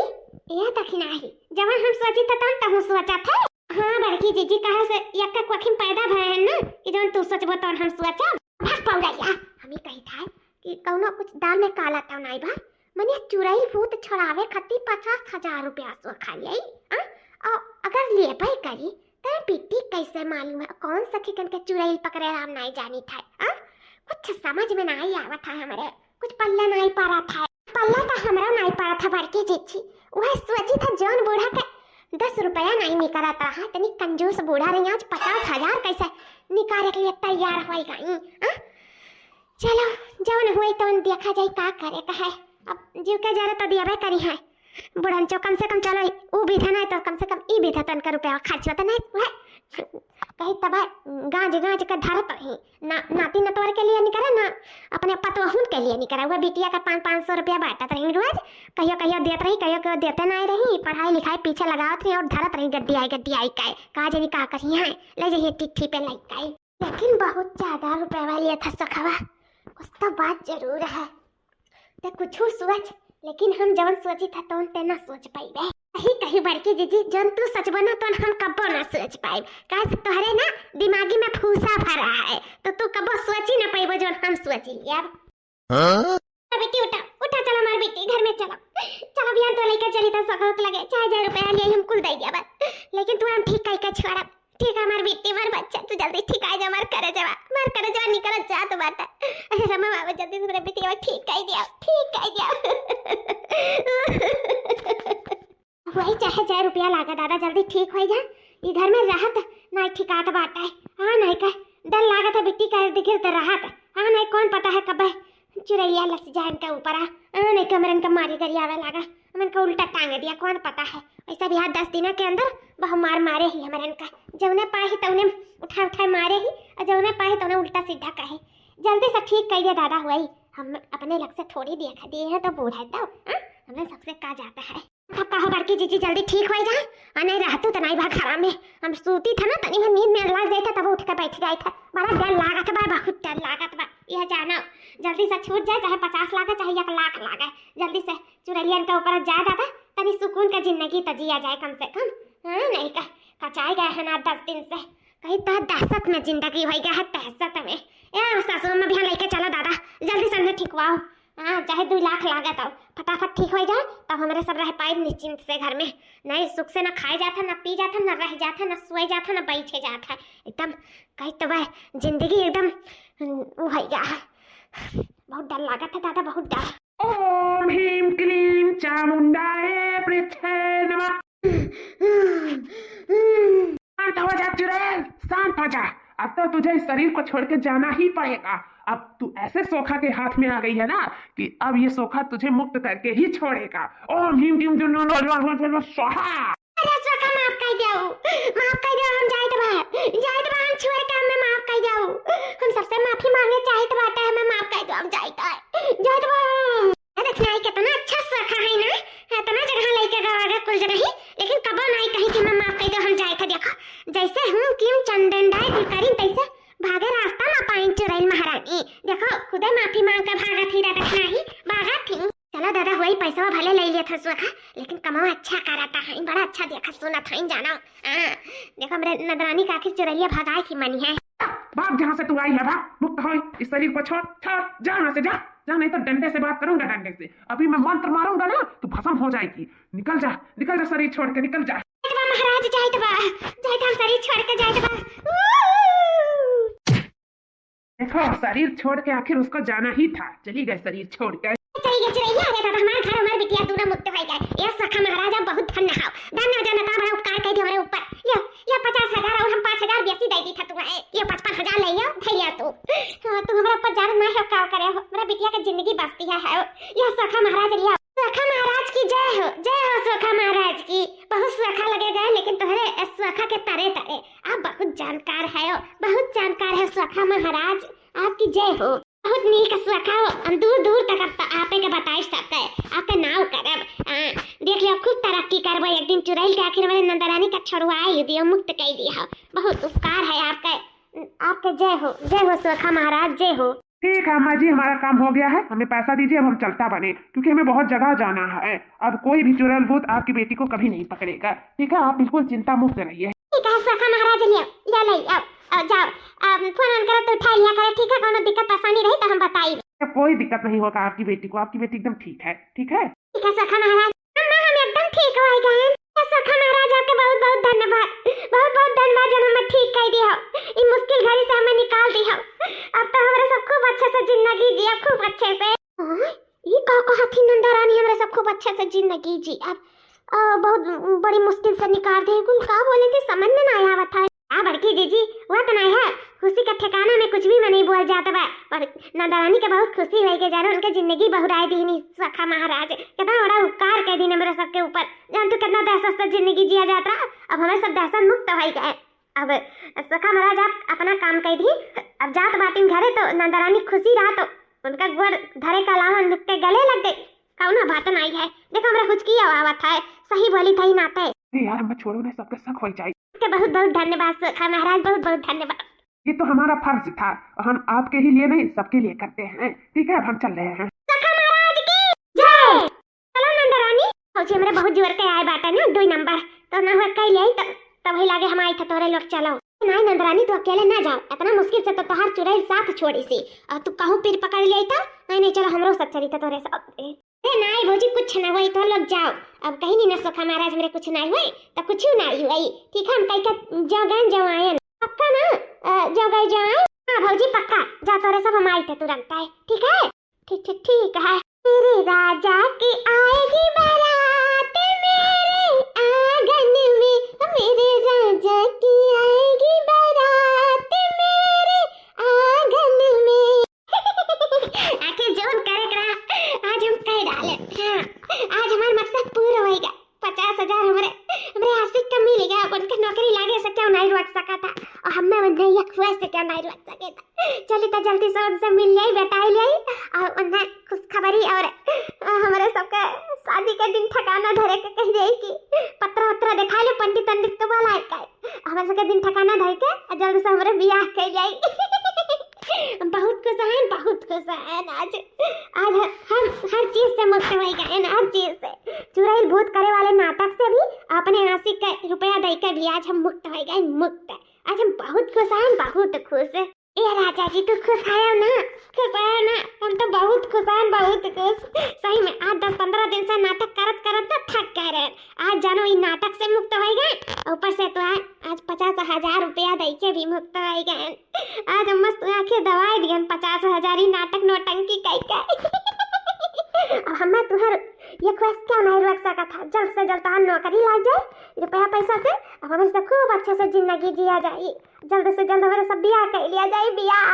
ये दखिनाही जब हम सोची था तब हम सोचा था, हाँ बड़की जीजी कहा से यक्का कोखिम पैदा भए है ना कि जौन तू सोचबो तो हम सोचा भाग पौड़ैया, हम ही कही था कि कौनो कुछ दाल में काला तो नहीं बा, मने चुराई भूत छड़ावे खातिर 50,000 रुपया सो खा लिया, और अगर ले पाई करी तो बेटी कैसे मालूम है कौन सखी कन के चुराई पकड़े हम नहीं जानी था, कुछ समझ में नहीं आवत था, हमारे कुछ पल्ला नहीं पड़ा था, पल्ला तो हमरा नहीं पड़ा था बड़की जीजी, वह सोची था जौन बूढ़ा के 10 रुपया नहीं निकाला था, इतनी कंजूस बूढ़ा रही, आज 50,000 कैसे निकाले के लिए तैयार हो गई, चलो जौन हुई तो देखा जाए का करे का है, अब जीव के जरा तो दिया करी है, बुढ़नचो कम से कम चलो वो भी था नहीं तो कम से कम ई भी था तन का रुपया खर्च होता नहीं, वह कहीं तब गांज का धरत ही ना नाती नतवर के लिए निकला ना अपने पतोहुन के लिए निकला, वह बिटिया का 500 रुपया बांटत रही रोज, कहियो देत रही कहियो देते नहीं रही, पढ़ाई लिखाई पीछे लगावत रही और धरत रही गड्डी आई कहा जनी का करी है ले जाइए टिट्ठी पे लग गई, लेकिन बहुत ज्यादा रुपया वाली था सखवा, कुछ तो बात जरूर है, तो कुछ सोच, लेकिन हम जवन सोची था तो ते ना सोच पाई, कहीं बड़की जीजी जन तू सच बना तो हम कब्बो ना सोच पाए, कहे तोहरे ना दिमागी में फूसा भरा है तो तू कब्बो सोच ही ना पाइबो जो हम सोच लिया। बेटी उठा चलो हमारी बेटी घर में चलो बिहान तो लेकर चली तो सकौत लगे 4,000 रुपया लिए हम कुल दे दिया बस, लेकिन तू हम ठीक कह छोड़ा, ठीक है हमारी बेटी हमार बच्चा तू जल्दी ठीक आ जा, मार करे जवा निकल जा तो बात अरे रमा बाबा जल्दी से मेरी बेटी ठीक कह दिया वही चाहे 1,000 रुपया लागा दादा जल्दी ठीक हो जा, इधर में राहत नहीं ठिकात बात है, हाँ नहीं कह डर लागा था बिट्टी का दिखे तो राहत, हाँ नहीं कौन पता है कब चुरैया लस जान का ऊपर नहीं कमरन का मारी करी आवे लागा, हमन का उल्टा टांग दिया कौन पता है, ऐसा भी 10 दिन के अंदर बहु मारे ही हमरन का, जौने पाही तौने उठा मारे ही और जौने पाही तौने उल्टा सीधा कहे, जल्दी से ठीक कह दिया दादा हुआ ही, हम अपने लग से थोड़ी देखा दिए हैं तो बूढ़ा तो हमें सबसे का जाता है। अब कहो बड़की जीजी जल्दी ठीक हो जा, और नहीं रहतू तो नहीं भाग खरा में हम सूती था ना, तनी में नींद में लग जाता तब उठ के बैठ जाए था। बड़ा डर लागत बा, बहुत डर लागत बा। यह जानो जल्दी से छूट जाए, चाहे 50 लागे चाहे 1 लाख लागे, जल्दी से चुड़ैलियन के ऊपर जा दादा, तनी सुकून का जिंदगी तो जिया जाए कम से कम। हाँ नहीं का कचाई गए हैं ना 10 दिन से, कहीं तो दहशत में जिंदगी हो गया है, दहशत में। या सासू में भी लेके चलो दादा, जल्दी से हमें ठीक हुआ। हाँ चाहे 2 लाख लागे तब फटाफट ठीक हो जाए, तब हमारे सब रह पाए निश्चिंत से घर में। नहीं सुख से ना खाए जाता, ना पी जाता, ना रह जाता, ना सोए जाता, ना बैठे जाता, एकदम कहीं तो वह जिंदगी एकदम वो हो गया है। बहुत डर लगा था दादा, बहुत डर। ओम ह्रीं क्लीं चामुंडाय पृथ्वे नमः। शांत हो जा चुड़ैल, शांत हो जा। अब तो तुझे इस शरीर को छोड़ के जाना ही पड़ेगा। अब तू ऐसे सोखा के हाथ में आ गई है ना कि अब ये सोखा तुझे मुक्त करके ही छोड़ेगा। ओम ह्रीं क्लीं स्वाहा। अरे सोखा माफ कर दो, माफ कर दो, हम जाए तो हम छोड़ के हमें माफ कर दो, हम सबसे माफी मांगे चाहे तो बात है, हमें माफ कर दो, हम जाए तो देखना है कितना अच्छा सोखा है ना, इतना जगह लेके गवा कुल जगह ही, लेकिन कबो नहीं कही कि मैं माफ कर दो, हम जाए तो देखो जैसे हूँ क्यों चंदनदाय भिखारी तैसे भागे रास्ता ना पाई चुड़ैल महारानी। देखो खुदे माफी मांग कर भागा थी, देखना ही भागा थी। चलो दादा वही पैसा भले ले लिया था सोखा, लेकिन कमाओ अच्छा कराता है, बड़ा अच्छा देखा सुना था जाना। देखो मेरे नदरानी का आखिर चुड़ैलिया भगाई थी मनी है। भाग जहाँ से तू आई है, भाग, मुक्त हो, इस शरीर को छोड़ छोड़, जा यहाँ से, जा जा, नहीं तो डंडे से बात करूंगा, डंडे से। अभी मैं मंत्र मारूंगा ना तो भस्म हो जाएगी। निकल जा शरीर छोड़ के, निकल जा। महाराज जाए तो हम शरीर छोड़ के जाए तो देखो शरीर छोड़ के आखिर उसको जाना ही था, चली गए शरीर छोड़ के। चुड़ैलिया अरे दादा हमारे घर हमारे बिटिया दूर मुक्त हो गए। ये सखा महाराजा बहुत धन्य हो, धन्य जनता बड़ा उपकार कर दिया हमारे ऊपर। ये 50,000 और हम 5,000 बेसी दे दी था तुम्हें, ये 55,000 ले लियो थैलिया तू हमारे ऊपर जार ना हो का करे हो, मेरा बिटिया की जिंदगी बसती है। ये सखा महाराज लिया, सखा महाराज की जय हो सखा महाराज की। बहुत सखा लगेगा लेकिन तुम्हारे सखा के तरे तरे आप बहुत जानकार है, बहुत जानकार है सखा महाराज, आपकी जय हो। बहुत नीक सखा हो, हम दूर दूर तक आपे के बताई सकते, आपका नाव करब, देख लियो खूब तरक्की करब एक दिन। चुड़ैल के आखिर हमारे नंदरानी का छुड़वाई दियो, मुक्त कर दिया, बहुत उपकार है आपका, आपके जय हो सखा महाराज, जय हो। ठीक है अम्मा जी, हमारा काम हो गया है, हमें पैसा दीजिए, अब हम चलता बने, क्योंकि हमें बहुत जगह जाना है। अब कोई भी चुड़ैल भूत आपकी बेटी को कभी नहीं पकड़ेगा, ठीक है? आप बिल्कुल चिंता मुक्त रहिए। ठीक है सखा महाराज, लिया जाओ, फोन करो तो उठा लिया करो, ठीक है? कोनो दिक्कत परेशानी रही तो हम बताइए। कोई दिक्कत नहीं होगा आपकी बेटी को, आपकी बेटी एकदम ठीक है, ठीक है? ठीक है सखा महाराज, हम एकदम ठीक हो गए। सखा महाराज आपके बहुत बहुत धन्यवाद, बहुत बहुत धन्यवाद जो हमें ठीक कर दिया, इन मुश्किल घड़ी से हमें निकाल दिया। अब तो हमारे सब खूब अच्छे से जिंदगी जिया, खूब अच्छे से। ये कहा थी नंदरानी हमारे सब खूब अच्छे से जिंदगी जी, अब बहुत बड़ी मुश्किल से निकाल दी। कुल का बोले थे समझ में ना आया था। बड़की जीजी वो तो नहीं है, खुशी का ठिकाना में कुछ भी नहीं बोल जाता बा, पर नंदरानी के बहुत खुशी हुई के जानो उनके जिंदगी बहुराई दी नहीं सखा महाराज, कितना बड़ा उपकार कर दी मेरे सबके ऊपर। जान तू कितना दहशत से जिंदगी जिया जाता, अब हमें सब दहशत मुक्त हो गए। अब सखा महाराज आप अपना काम कर दी, अब जात बाटी घरे तो नंदरानी खुशी रहा तो उनका गोर धरे का अलावा के गले लग गई, कौन बात नहीं है। देखो हमारा कुछ किया हुआ था, सही बोली थी नाते यार, मैं छोड़ो ना, सबके शक हो जाए। बहुत बहुत धन्यवाद सखा महाराज, बहुत बहुत धन्यवाद। ये तो हमारा फर्ज था, हम आपके ही लिए नहीं सबके लिए करते हैं, ठीक है? अब हम चल रहे हैं। सखा महाराज की जय। चलो नंदरानी, सोचिए मेरे बहुत जोर के आए बाटा ना 2 नंबर तो ना हुआ कई ले तब ही लागे हम आई था तोरे लोग चलो। नहीं नंदरानी तू अकेले ना जाओ, इतना मुश्किल से तो तोहार चुड़ैल साथ छोड़ी सी, और तू कहूं फिर पकड़ ले था। नहीं चलो हमरो साथ चली था तोरे साथ। नहीं भौजी कुछ ना हुई तो लोग जाओ, अब कहीं नहीं ना सखा महाराज मेरे कुछ नहीं हुई तो कुछ नहीं हुई, ठीक है? हम कहीं का जाओ आए पक्का ना, जाओ आए। हाँ भौजी पक्का, जा तोरे सब हम आए थे तुरंत आए, ठीक है? ठीक है। मेरे राजा की आएगी बारात मेरे आंगन में, मेरे राजा की आएगी बारात मेरे आंगन में। आखिर जोन करे आज हम कह डाले। हाँ आज हमारा मकसद पूरा होएगा, 50,000 हमारे आशिक का मिल गया, उनके नौकरी लागे से क्या नहीं रुक सका था, और हमें उन्हें एक खुश से क्या नहीं रुक सके था। चली तो जल्दी से उनसे मिल जाए, बताई ले और उन्हें खुशखबरी और हमारे सबके शादी के दिन ठकाना धरे के कह जाई कि पत्रा वत्रा दिखा ले पंडित पंडित तो बोला है का हमरा सबके दिन ठकाना धर के जल्दी से हमरे बियाह कर जाई। बहुत खुश हैं आज हम हर चीज से मुक्त हो गए, हर चीज से चुड़ैल भूत करे वाले नाटक से भी अपने आशिक का रुपया दे के भी आज हम मुक्त हो गए, मुक्त। आज हम बहुत खुश हैं, बहुत खुश। ए राजा जी तो खुश आयो ना, खुश आयो ना, हम तो बहुत खुश हैं, बहुत खुश। सही में आज 10-15 दिन से नाटक करत तो थक गए रहे। आज जानो ये नाटक से मुक्त हो गए, ऊपर से तो आज 50,000 रुपया दे के भी मुक्त हो गए। आज हम मस्त आंखें दवाई दियन 50,000 ही नाटक नौटंकी कई अब हमें तुहर ये ख्वाहिश क्यों नहीं रख सका था, जल्द से जल्द तहार नौकरी लग जाए, रुपया पैसा से अब हमें सब खूब अच्छे से जिंदगी जिया जाए, जल्द से जल्द हमारे सब बियाह कर लिया जाए, बियाह।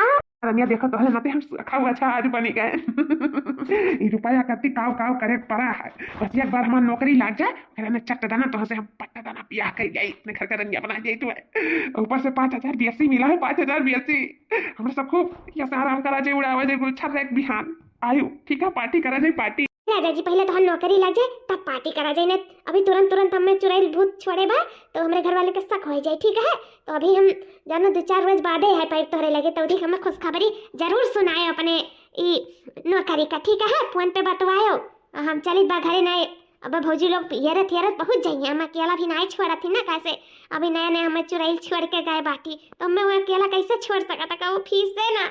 रनिया देखो तो नाते हम रखा हुआ अच्छा आज बनी गए। ये रुपया कति काव काव करे पड़ा है, बस एक बार हमारी नौकरी लग जाए फिर हमें चट्ट दाना तो हम पट्टा दाना बियाह कर जाए, अपने घर का रनिया बना जाए। तो ऊपर से 5,000 BSc मिला है, 5,000 BSc हम सब खूब ये आराम करा जाए, उड़ावा जाए गुलछर एक बिहान आयु ठीक है, पार्टी करा जाए पार्टी। राजा जी पहले तो हम नौकरी लग जाए तब पार्टी करा जाए, ना अभी तुरंत हमें चुड़ैल भूत छोड़े बा तो हमारे घर वाले के शक हो जाए, ठीक है। तो अभी हम जानो 2-4 रोज बादे है पाइप तोहरे लगे तो अधिक हमें खुशखबरी जरूर सुनाए अपने नौकरी का, ठीक है। फोन पे बतवायो हम चली बा घरे ना, अब भौजी लोग येरत पहुंच जाइए, हम अकेला भी नहीं छोड़ा थी ना, कैसे अभी नया हमें चुड़ैल छोड़ के गए बाटी तो मैं वो अकेला कैसे छोड़ सका था, वो फीस से ना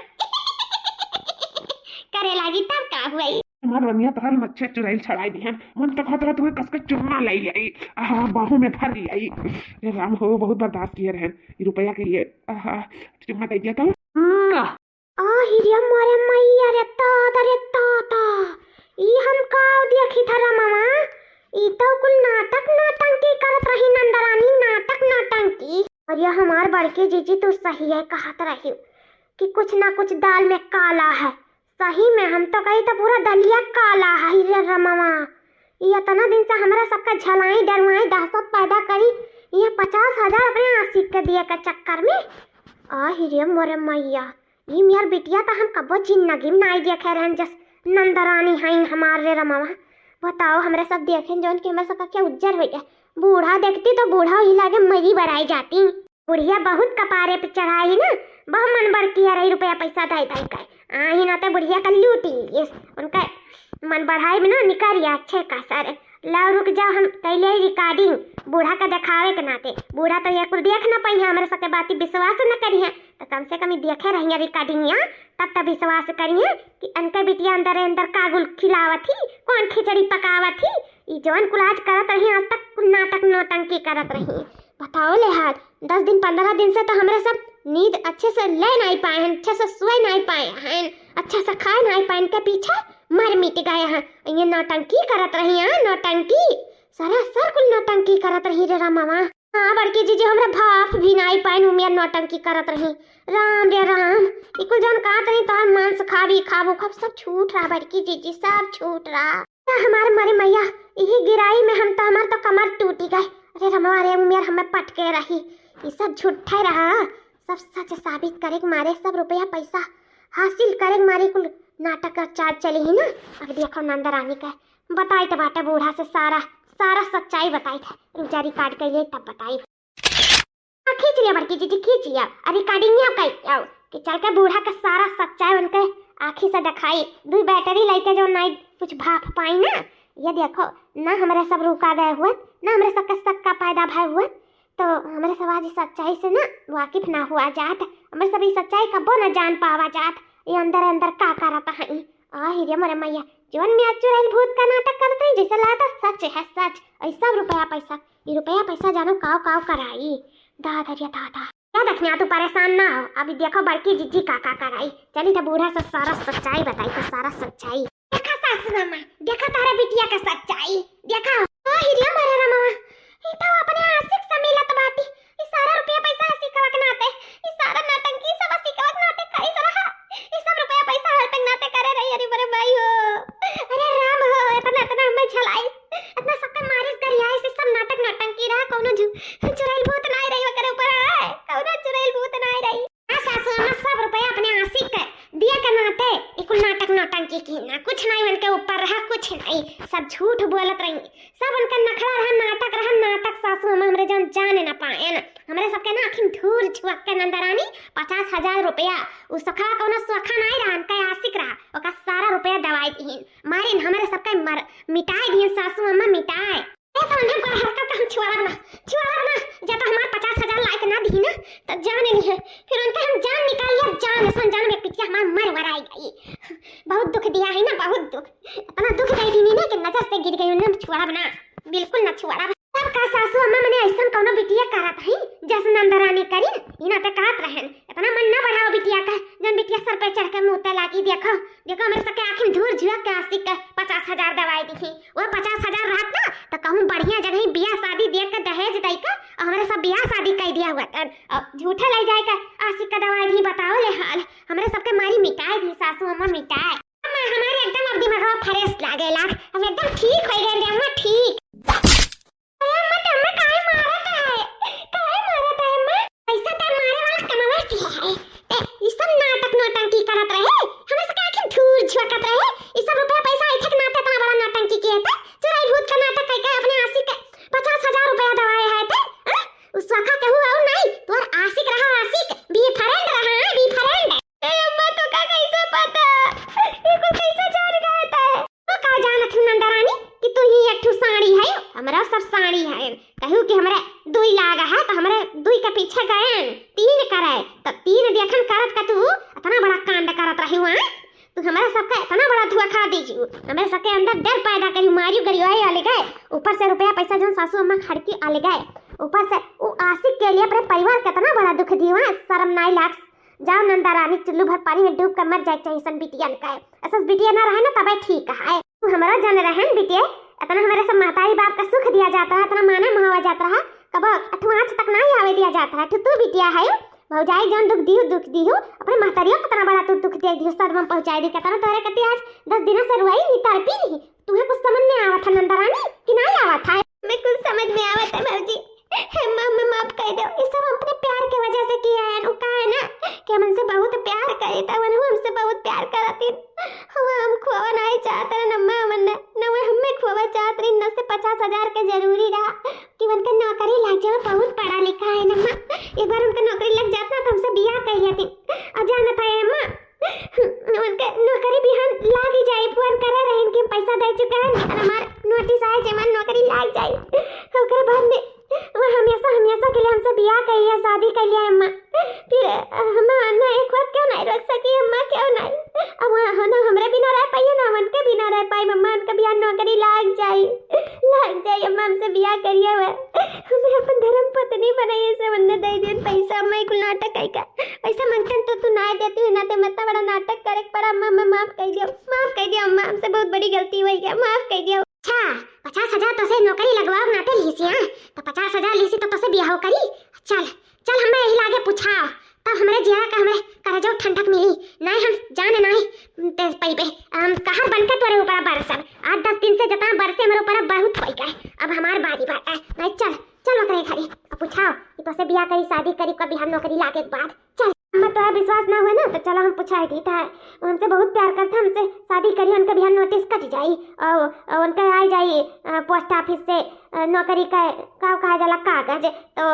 करे लगी तब का हुआ। हमारे रनिया तो हर मच्छर चुड़ैल छड़ाई दी है, मन तो खतरा तुम्हें कसकर चुम्मा लाई आई, बाहों में भर ली राम हो, बहुत बर्दाश्त किए रहे रुपया के लिए, चुम्मा दे दिया था। हिरिया मारे मैया रे ताता ई हम काव देखी था मामा, ई तो कुल नाटक नौटंकी करत रही नंदरानी, नाटक नौटंकी। और ये हमार बड़के जीजी तो सही है कहत रही कि कुछ ना कुछ दाल में काला है, सही में हम तो कही तो पूरा दलिया काला है रे रमावा। ये इतना दिन से हमारा सबका झलाई डरवाई दहशत पैदा करी, ये 50,000 अपने आशिक के दिए के चक्कर में। हिरे मोरे मैया ये मेर बिटिया तो हम कबो जिंदगी में नहीं देखे रहन, जस नंदरानी है हमारे रमावा। बताओ हमारे सब देखें जौन कि हमारे सबका क्या उज्जर हो गया, बूढ़ा देखती तो बूढ़ा ही लागे मरी बढ़ाई जाती, बुढ़िया बहुत कपारे पे चढ़ाई ना, बहुत मन बढ़ किया रही रुपया पैसा दाई का ही ना तो बुढ़िया का लूटी उनका मन बढ़ाई में ना निकालिया अच्छे का सर। लाओ रुक जाओ हम कैले रिकॉर्डिंग बूढ़ा का दिखावे के नाते, बूढ़ा तो ये कुल देख ना पाई हमारे सबके बात विश्वास न करिए तो कम से कम देखे रहेंगे रिकॉर्डिंग यहाँ, तब विश्वास करिए कि अनके बिटिया अंदर कागुल खिलावत थी, कौन खिचड़ी पकावत थी, ये जौन कुलाज करत रही आज तक नाटक नौटंकी करत रही। बताओ ले हाल 10 दिन 15 दिन से तो हमारे सब नींद अच्छे से ले नहीं पाए हैं, अच्छे से सोए नहीं पाए हैं, अच्छे से खाए नहीं पाए, इनके पीछे मर मिट गए हैं। ये नौटंकी करत रही है, नौटंकी सारा सर कुल नौटंकी करत रही रे रामावा। हाँ बड़की जीजी हमरा भाप भी नहीं पाए उमिया नौटंकी करत रही, राम रे राम इकुल जौन कहत रही तो मांस खाबी खाबू खब सब छूट रहा बड़की जीजी, सब छूट रहा। हमारे मरे मैया यही गिराई में हम तो हमार तो कमर टूटी गए, अरे रमवा रे उमिया हमें पटके रही, ये सब झूठा रहा, सब सच साबित करे के मारे सब रुपया पैसा हासिल करे के मारे कुल नाटक का चार्ज चली ही ना। अब देखो नंदरानी का बताई तो बाटे बूढ़ा से सारा सच्चाई बताई था, रुचारी काट के लिए तब बताई। खींच लिया बड़की जीजी खींच लिया, अरे रिकॉर्डिंग आओ कि चल के बूढ़ा का सारा सच्चाई उनके आँखी से दिखाई, 2 बैटरी लेके जो नहीं कुछ भाप पाई ना, ये देखो ना हमारे सब रुका गए हुए, ना हमारे सबका शक का पैदा भय हुआ, तो हमारे सब आज सच्चाई से ना वाकिफ ना हुआ जात, हमारे सब सच्चाई कबो न जान पावा जात, ये अंदर का करता है। हिरे मोरे मैया जीवन में चुड़ैल भूत का नाटक करते हैं जैसे लाता सच है सच, ऐसा रुपया पैसा जानो काव कराई दादा क्या देखने तू परेशान ना हो। अभी देखो बड़की जीजी का कराई, चली तो बूढ़ा से सारा सच्चाई बताई, तो सारा सच्चाई देखा सासू मामा, देखा तारा बिटिया का सच्चाई देखा। हिरिया मारे रा मामा ये तो अपने आशिक से मिलत बाटी, ये सारा रुपया पैसा सिकवा के नाते, ये सारा नौटंकी सब सिकवा के नाते कई रहा, ये सब रुपया पैसा हर तक नाते करे रही। अरे बड़े भाई हो, अरे राम हो, इतना मैं झलाई इतना सबके मारिस करिया, इसे सब नाटक नौटंकी रहा, कोनो चुड़ैल भूत नहीं रही ओकरे ऊपर है, कोनो चुड़ैल भूत नहीं रही। सासू मामा सब रुपया अपने आशिक के दिया के नाते इकुल नाटक नौटंकी की ना, कुछ नहीं उनके ऊपर रहा, कुछ नहीं, सब झूठ बोलत रही, सब उनका नखरा रहा, नाटक सासू अम्मा हमरे जौन जाने न पाए न, हमरे सबके ना आखिम धूर छुअक के नंदरानी 50,000 रुपया उ सखा कोनो सखा नहीं रहा, उनका आशिक रहा, ओका सारा रुपया दवाई दीन मारिन हमरे सबके मिटाई दिए सासू अम्मा मिटाए। तो उन्हें बड़ा हरकत हम छुआला ना जब तो हमार 50,000 लायक ना दी ना तो जाने नहीं है, फिर उनका हम जान निकाल लिया, जान सन जान में पिटिया हमार मर आई गई। बहुत दुख दिया है ना, बहुत दुख, इतना दुख दे दी ना कि नजर से गिर गई, उन्हें छुआला बना बिल्कुल ना छुआला। सब का सासू अम्मा मने ऐसा कोनो बिटिया करत है जैसे नंदरानी करी इना ते कहत रहन, इतना मन ना बढ़ाओ बिटिया का, जन बिटिया सर पे चढ़ के मुंह ते लागी देखो मेरे सके आखिर धूर झुक के आशिक के 50,000 दवाई दी, वो 50,000 रहत ना तो कहूं बढ़िया जगह बियाह शादी दे के दहेज दई का हमरे सब बियाह शादी कर दिया हुआ अब झूठा ले जाए का आशिक का दवाई दी बताओ ले हाल हमरे सबके मारी मिटाई दी सासू अम्मा मिटाए। हमारे एकदम अब दिमाग फ्रेश लागेला, हम एकदम ठीक हो गए अम्मा, ठीक हमें सके अंदर डर पैदा करी मारियो गरियो है आले गए, ऊपर से रुपया पैसा जो सासू अम्मा खड़की आले गए, ऊपर से वो आशिक के लिए अपने परिवार कितना बड़ा दुख दियो है, शर्म नहीं लाग जाओ नंदरानी चुल्लू भर पानी में डूब कर मर जाए चाहिए सन बिटिया का है, ऐसा बिटिया ना रहे ना तब ठीक है, तू हमारा जन रहन बिटिया, इतना हमारे सब माताई बाप का सुख दिया जाता है, इतना माना महावा जाता है, कब 8वां तक नहीं आवे दिया जाता है, तू बिटिया है भौजाई जौन दुख दियो अपने महतारियों कितना बड़ा तू दुख दे दियो सदमा पहुंचाई दी कहता तोरे कति आज 10 दिन से रुई नहीं तड़पी नहीं, तुम्हें कुछ समझ में आवा था नंदरानी कि नहीं आवा था? मैं कुछ समझ में आवा था भौजी, मैं माफ कर दो, इस सब अपने प्यार की वजह से किया है, उनका है ना कि हम उनसे बहुत प्यार करे था, वो हमसे बहुत प्यार करती, हम खोवा नहीं चाहते नम्मा मन न वो हमें खोवा चाहते न से 50,000 के जरूरी रहा कि उनका नौकरी लग जाए, बहुत पढ़ा लिखा है नम्मा, एक बार उनका नौकरी लग जाता तो हमसे बियाह कर लेती, अब जाना था अम्मा उनका नौकरी भी हम लाग ही जाए, फोन करा रहे इनके पैसा दे चुका है और हमार नोटिस आए जमान नौकरी लाग जाए, ओकर बाद में वो हमेशा के लिए हमसे बियाह कर लिया, शादी कर लिया अम्मा, फिर हम ना एक वक्त क्यों नहीं रख सकी अम्मा, क्यों नहीं, अब ना हमरे बिना रह पाइए ना उनके बिना रह पाई, मम्मा उनका बियाह नौकरी लाग जाए अम्मा, हमसे बियाह करिए हुआ हमें अपन धर्म पत्नी बनाइए से बनने दे दिए पैसा, अम्मा एक नाटक है का पैसा मांगते तो तू ना देती हुई ना ते मत बड़ा नाटक करे पड़ा अम्मा, मैं माफ कर दियो अम्मा, हमसे बहुत बड़ी गलती हुई है, माफ कर दियो। अच्छा 50,000 तो से नौकरी लगवाओ ना ते लीसी हां तो 50,000 लीसी तो से बियाह करी, चल हमें यही लागे पूछाओ तब हमारे जिया का हमें करजो ठंडक मिली, नहीं हम जाने नहीं तेज पई पे हम कहां बनके तोरे ऊपर बरसन 8-10 दिन से जितना बरसे हमारे ऊपर बहुत होई गए, अब हमार बारी बात है, नहीं चल ओकरे घरे अब पूछाओ कि तो से बियाह करी शादी करी कभी हम नौकरी लागे के बाद, चल हमें तो विश्वास ना हुआ ना तो चलो हम पूछाई थी था हमसे बहुत प्यार करता, हमसे शादी करी उनका भी हम नोटिस कट जाई और उनका आ जाई पोस्ट ऑफिस से नौकरी का कहा जाला कागज तो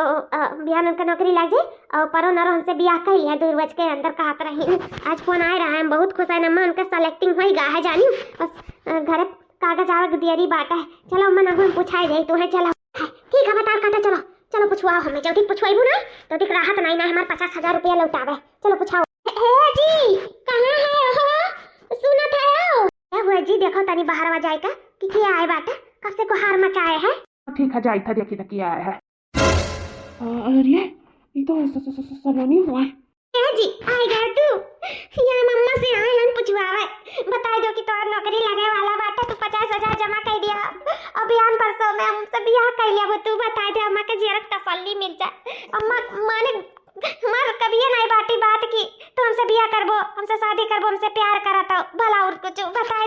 बिहान उनका नौकरी लग जाए और परो नरो हमसे बियाह कर लिया 2 बज के अंदर कहत रही, आज फोन आ रहा है, हम बहुत खुश है नम्मा उनका सेलेक्टिंग हो गया है जानी, बस घर कागज आवक दियरी बात है, चलो अम्मा ना पूछाई दे तुम्हें, चलो ठीक है बता काटा, चलो पूछवाओ हमें, जल्दी पूछवाइबू ना तो दिख राहत नहीं ना हमारे 50,000 रुपया लौटावे, चलो पूछाओ। जी कहाँ है हो सुना था हुआ जी, देखो तनी बाहर जाए का कि क्या आए बाटा कब से को हार मचाए है, ठीक है जाई था देखी तक आया है, अरे ये तो सलोनी हुआ है जी आई गए तू या मम्मा से आए हम पूछवावे, बता दो कि तोर नौकरी लगे वाला बाटा तू 50,000 जमा कर दिया, अभी हम परसों में हमसे बियाह कर लिया, वो तू बता दे अम्मा के जीरक तसल्ली मिल जाए, अम्मा माने मार कभी नहीं बाटी बात की तो हमसे बियाह करबो, हमसे शादी करबो, हमसे प्यार करता भला और कुछ बता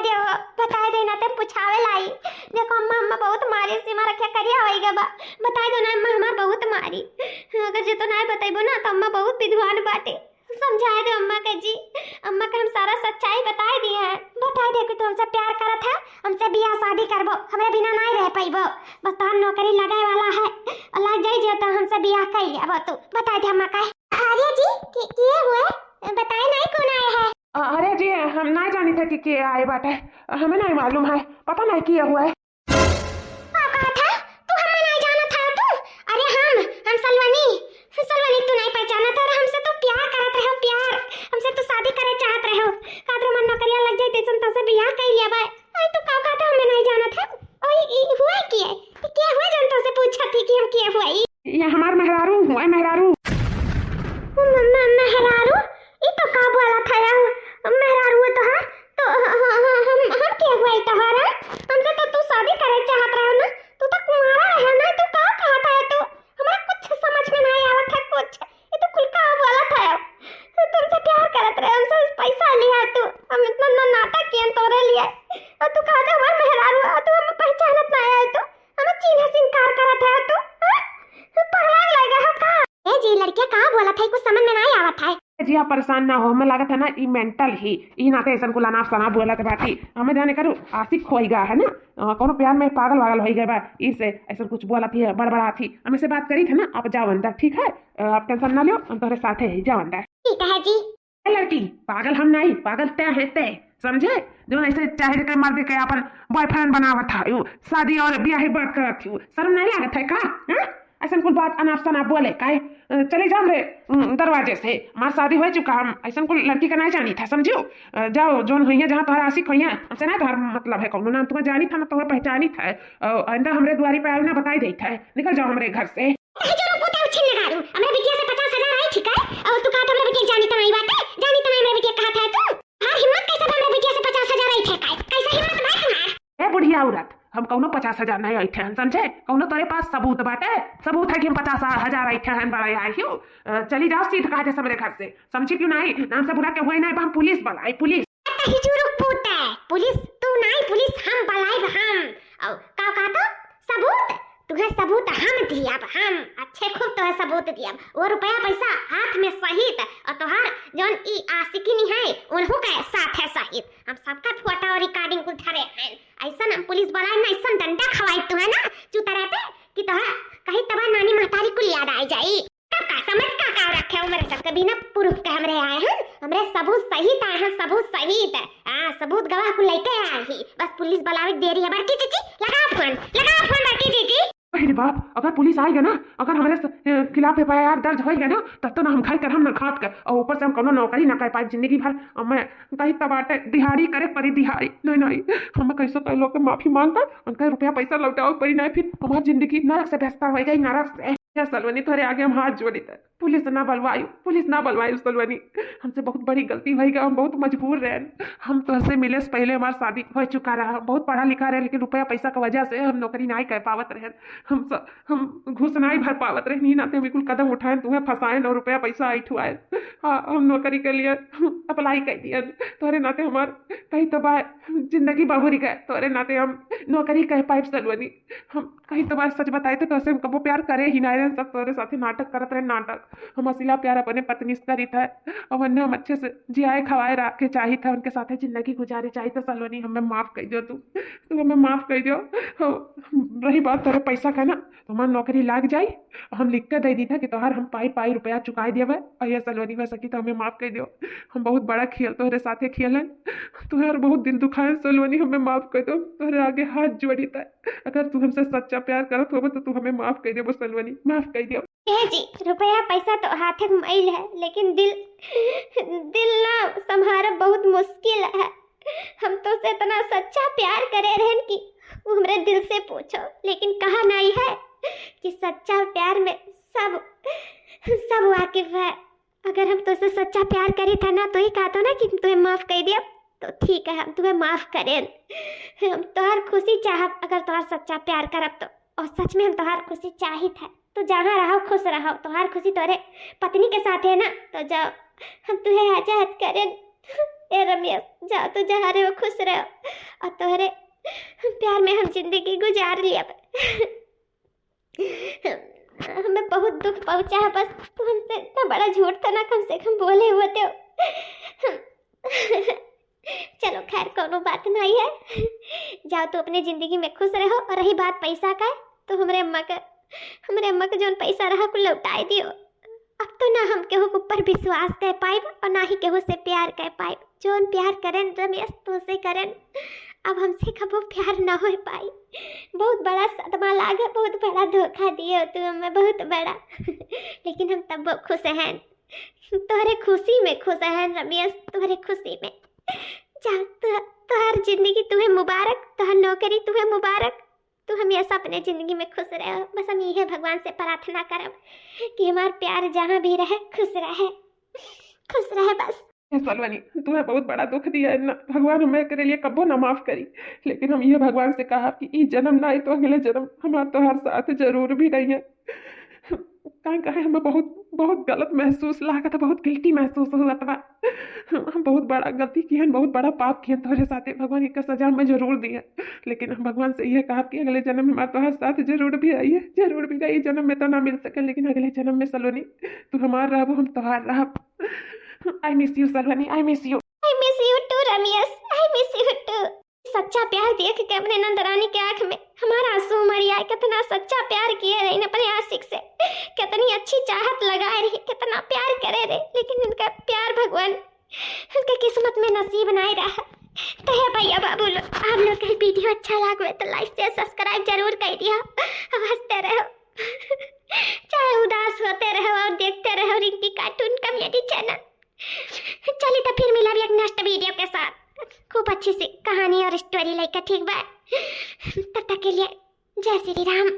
दे ना ते पूछावे लाई, देखो अम्मा बहुत मारी सीमा रखा करिया होइगा बा, बता दो ना अम्मा हमार बहुत मारी, अगर जे तो नहीं बताइबो ना तो अम्मा बहुत विद्वान बाटे, समझाए दे अम्मा के जी। अम्मा के हम सारा सच्चाई बताए दिए हैं। बताए दे कि तू हमसे प्यार करत है, हमसे बियाह शादी करबो, हमरे बिना नहीं रह पाइबो। बस तोहर नौकरी लगे वाला है, लग जाई जे तो हमसे बियाह कर ले। अब तू बताए दे अम्मा का। आर्या जी की हुए बताए नहीं कौन आए है? अरे जी हम नहीं जानी थे कि के आए बाटे, हमें नहीं मालूम है, पता नहीं किया हुआ है। कहा था तू हमें नहीं जाना था तू? अरे हम सलवनी तू नहीं पहचाना था। हमसे तो प्यार करत रहो, प्यार हमसे तो शादी करे चाहत रहो। कादरो मन नौकरिया लग जाई तेसन तसे बियाह कर लिया बा। अरे तू कहा था हमें नहीं जाना था? ओए हुआ क्या हुआ जन तो से पूछा थी कि हम क्या हुआ? ये हमार मेहरारू हुआ, मेहरारू मेहरारू ये तो का बोला था यार? मेहरारू तो है तो हम क्या हुआ तोहरा? हमसे तो तू शादी करे चाहत रहो ना, तू तो कुंवारा रहे ना, तू का कहा था? तो हमरा कुछ समझ में नहीं आवत है कुछ। ये तो खुल का बोला था यार, तुमसे प्यार करत रहे, हमसे पैसा लिया तू, हम इतना नाटक किए तोरे लिए और तू कहा था हमार मेहरारू, तू हमें पहचानत नहीं है, तो हमें चिन्ह से इनकार करत है तू? पगला लगा हो का? ए जी लड़के का बोला था कुछ समझ में नहीं आवत है। जी आप परेशान ना हो, हमें लागत है ना ई मेंटल ही ई नाते ऐसा को लाना सना बोला तो बाकी हमें जाने करू आशिक होई गा है ना, कोनो प्यार में पागल वागल होई गए बा, इससे ऐसा कुछ बोला थी बड़बड़ा थी, हमें से बात करी थी ना। आप जाओ अंदर, ठीक है? आप टेंशन ना लियो, हम तुम्हारे साथ है, जाओ अंदर। ठीक है जी। लड़की पागल हम नहीं, पागल तय है तय, समझे? जो ऐसे चाहे के मर्द के अपन बॉयफ्रेंड बनावत था, शादी और ब्याह बात करत थी, शर्म नहीं लागत है का? ऐसा कुछ बात अनाप शनाप बोले काहे? चले जाओ रे दरवाजे से, हमार शादी हो चुका, हम ऐसा कुछ लड़की का नहीं जानी था, समझो? जाओ जोन हुई जहाँ तुम्हारा आशिक हुई हमसे ना तुम्हारा मतलब है, कौन नाम तुम्हें जानी था ना तुम्हें पहचानी था, अंदर हमरे द्वारी पे ना बताई दी था, निकल जाओ हमारे घर से। बुढ़िया औरत, हम कौनो 50,000 नहीं आई थे, समझे? कौनो तेरे पास सबूत बाटे? सबूत है कि हम 50,000 आई थे, बड़ा आई हो। चली जाओ सीध कहा जैसे मेरे घर से, समझी क्यों नहीं? नाम से बुला के हुए नहीं, हम पुलिस बुलाई, पुलिस। पुलिस तू नहीं, पुलिस हम बुलाई, हम का कहता सबूत तुहे सबूत हम दिया, हम अच्छे खूब तुहे सबूत दिया, वो रुपया पैसा हाथ में सहित और तोहार जोन ई आशिकिनी है उन्हों के साथ है सहित, हम सबका फोटो और रिकॉर्डिंग कुल धरे हैं। ऐसा हम पुलिस बुलाई ना, ऐसा डंडा खवाई तू है ना चुतरे पे कि तोहरा कहीं तबा नानी महतारी कुल याद आ जाई। का समझ का रखे हो मेरे सबके बिना प्रूफ के हमरे आए हैं, हमरे सबूत सहित आए हैं, सबूत सहित। सबूत गवाह को लेके आए ही, बस पुलिस बुलावे देरी है। बड़की चीची लगा फोन बड़की चीची। अरे बाप, अगर पुलिस आएगा ना, अगर हमारे खिलाफ एफआईआर दर्ज होएगा ना, तब तो ना हम खाई कर हम ना खाट कर, और ऊपर से हम कोनो नौकरी ना कर पाए जिंदगी भर। मैं कहीं तबाटे दिहाड़ी करे परी दिहाड़ी नहीं हमें कैसे कई लोग के माफी मांगकर उनका रुपया पैसा लौटाओ परी नहीं, फिर हमारी जिंदगी नरक से बेहतर हो गई, नरक से। सलवनी थोड़े आगे हम हाथ जोड़ी थे, पुलिस ना बलवायु सलवनी, हमसे बहुत बड़ी गलती हुई, हम बहुत मजबूर रहे, हम तो से मिले से पहले हमारा शादी हो चुका रहा, बहुत पढ़ा लिखा रहे, लेकिन रुपया पैसा की वजह से हम नौकरी नहीं कर पावत रहे, हम घुस नहीं भर पावत रहे, नहीं नाते बिल्कुल कदम उठाए, तुम्हें फंसाए और रुपया पैसा ऐठुआए। हम नौकरी के लिए अप्लाई कर दिए, तोहरे नाते हमार कहीं तो बार जिंदगी बहुरी गए, तोहरे नाते हम नौकरी कह पाए सलवनी। हम कहीं तो बार सच बताए थे तो हम कबो प्यार करे ही नहीं, सब तोरे साथे नाटक करत रहे, नाटक। हम असिला प्यार अपने पत्नी से करी था, और वरना हम अच्छे से जियाए खवाए रखे चाहिए था, उनके साथे जिंदगी गुजारे चाहिए था। सलोनी हमें माफ कर दो, तू हमें माफ कर दो। रही बात तोरे पैसा का ना, तो हमारी नौकरी लाग जाई, हम लिख कर दे दी था कि तोहार हम पाई रुपया चुकाई दिया भाई, और ये सलोनी हो सकी तो हमें माफ कर दो। हम बहुत बड़ा खेल तोहरे साथे खेल है, तुम्हारे बहुत दिल दुखाए सलोनी, हमें माफ कर दो, तोहरे आगे हाथ जोड़ी था। अगर तू हमसे सच्चा प्यार करत हो तो तू हमें माफ कर दो सलवनी, माफ कर दो। जी रुपया पैसा तो हाथ में मैल है, लेकिन दिल ना संभारा बहुत मुश्किल है। हम तो से इतना सच्चा प्यार करे रहन कि वो हमरे दिल से पूछो, लेकिन कहा नहीं है कि सच्चा प्यार में सब वाकिफ है। अगर हम तुझसे सच्चा प्यार करे था ना, तो ही कहा था ना कि तुम्हें माफ कर दिया, तो ठीक है हम तुम्हें माफ करें। हम तुम्हार खुशी चाहब, अगर तुम्हार सच्चा प्यार करब तो, और सच में हम तुम्हार खुशी चाहिए था, तो जहाँ रहो खुश रहो, तुम्हार खुशी तुम्हारे पत्नी के साथ है ना, तो जाओ हम तुम्हें आजाद करें। ए रमेश जाओ, तो जहाँ रहो खुश रहो, और तुम्हारे प्यार में हम जिंदगी गुजार लिया। हमें बहुत दुख पहुंचा है, बस तू हमसे इतना बड़ा झूठ तो ना कम से कम बोले हुए थे। चलो खैर कोनो बात नहीं है, जाओ तो अपने जिंदगी में खुश रहो। और रही बात पैसा का, तो हमरे अम्मा के जौन पैसा रहा को लौटाई दियो। अब तो ना हम केहू के ऊपर विश्वास कर पाइब और ना ही केहू से प्यार कर पाइब। जौन प्यार करें रमेश तो से करें, अब हमसे कबो प्यार ना हो पाई। बहुत बड़ा सदमा लागे, बहुत बड़ा धोखा दिए तू हमें, बहुत बड़ा। लेकिन हम तब खुश हैं, तुम्हारे खुशी में खुश हैं रमेश, तुम्हारे खुशी में। जा तुहार जिंदगी तुम्हें मुबारक, तुहार नौकरी तुम्हें मुबारक, तू हमेशा अपने जिंदगी में खुश रहो। बस हम यही भगवान से प्रार्थना करब कि हमार प्यार जहाँ भी रहे खुश रहे बस। सलवनी तुम्हें बहुत बड़ा दुख दिया है ना, भगवान हमें करे लिए कबो ना माफ करी। लेकिन हम ये भगवान से कहा कि ई जन्म ना आई तो अगले जन्म हमारा तो हर साथ जरूर भी रही है। कहे हमें बहुत बहुत गलत महसूस लगा था, बहुत गिल्टी महसूस हुआ था। हम बहुत बड़ा गलती की है, बहुत बड़ा पाप किया तुम्हारे साथ। भगवान इसका सजा हमें जरूर दी है। लेकिन हम भगवान से यह कहा कि अगले जन्म में हमारे तो हर साथ जरूर भी रही है, जरूर भी रही। जन्म में तो ना मिल सके, लेकिन अगले जन्म में सलोनी तू हमार रहो, हम तोहार रह। I miss you Saloni, I miss you। I miss you too Ramesh, I miss you too। सच्चा प्यार देख के अपने नंदरानी के आंख में हमारा आंसू मर आए। कितना सच्चा प्यार किए रही अपने आशिक से, कितनी अच्छी चाहत लगाए रही, कितना प्यार करे रही। लेकिन इनका प्यार भगवान उनके किस्मत में नसीब नहीं रहा। तो है भैया बाबू लोग, आप लोग का वीडियो अच्छा लगे तो लाइक शेयर सब्सक्राइब जरूर कर दिया। अब हंसते रहो, चाहे उदास होते रहो और देखते रहो रिंकी कार्टून कॉमेडी चैनल। चलिए तो फिर मिला भी एक नेक्स्ट वीडियो के साथ खूब अच्छी सी कहानी और स्टोरी लेकर, ठीक बा? तब तक के लिए जय श्री राम।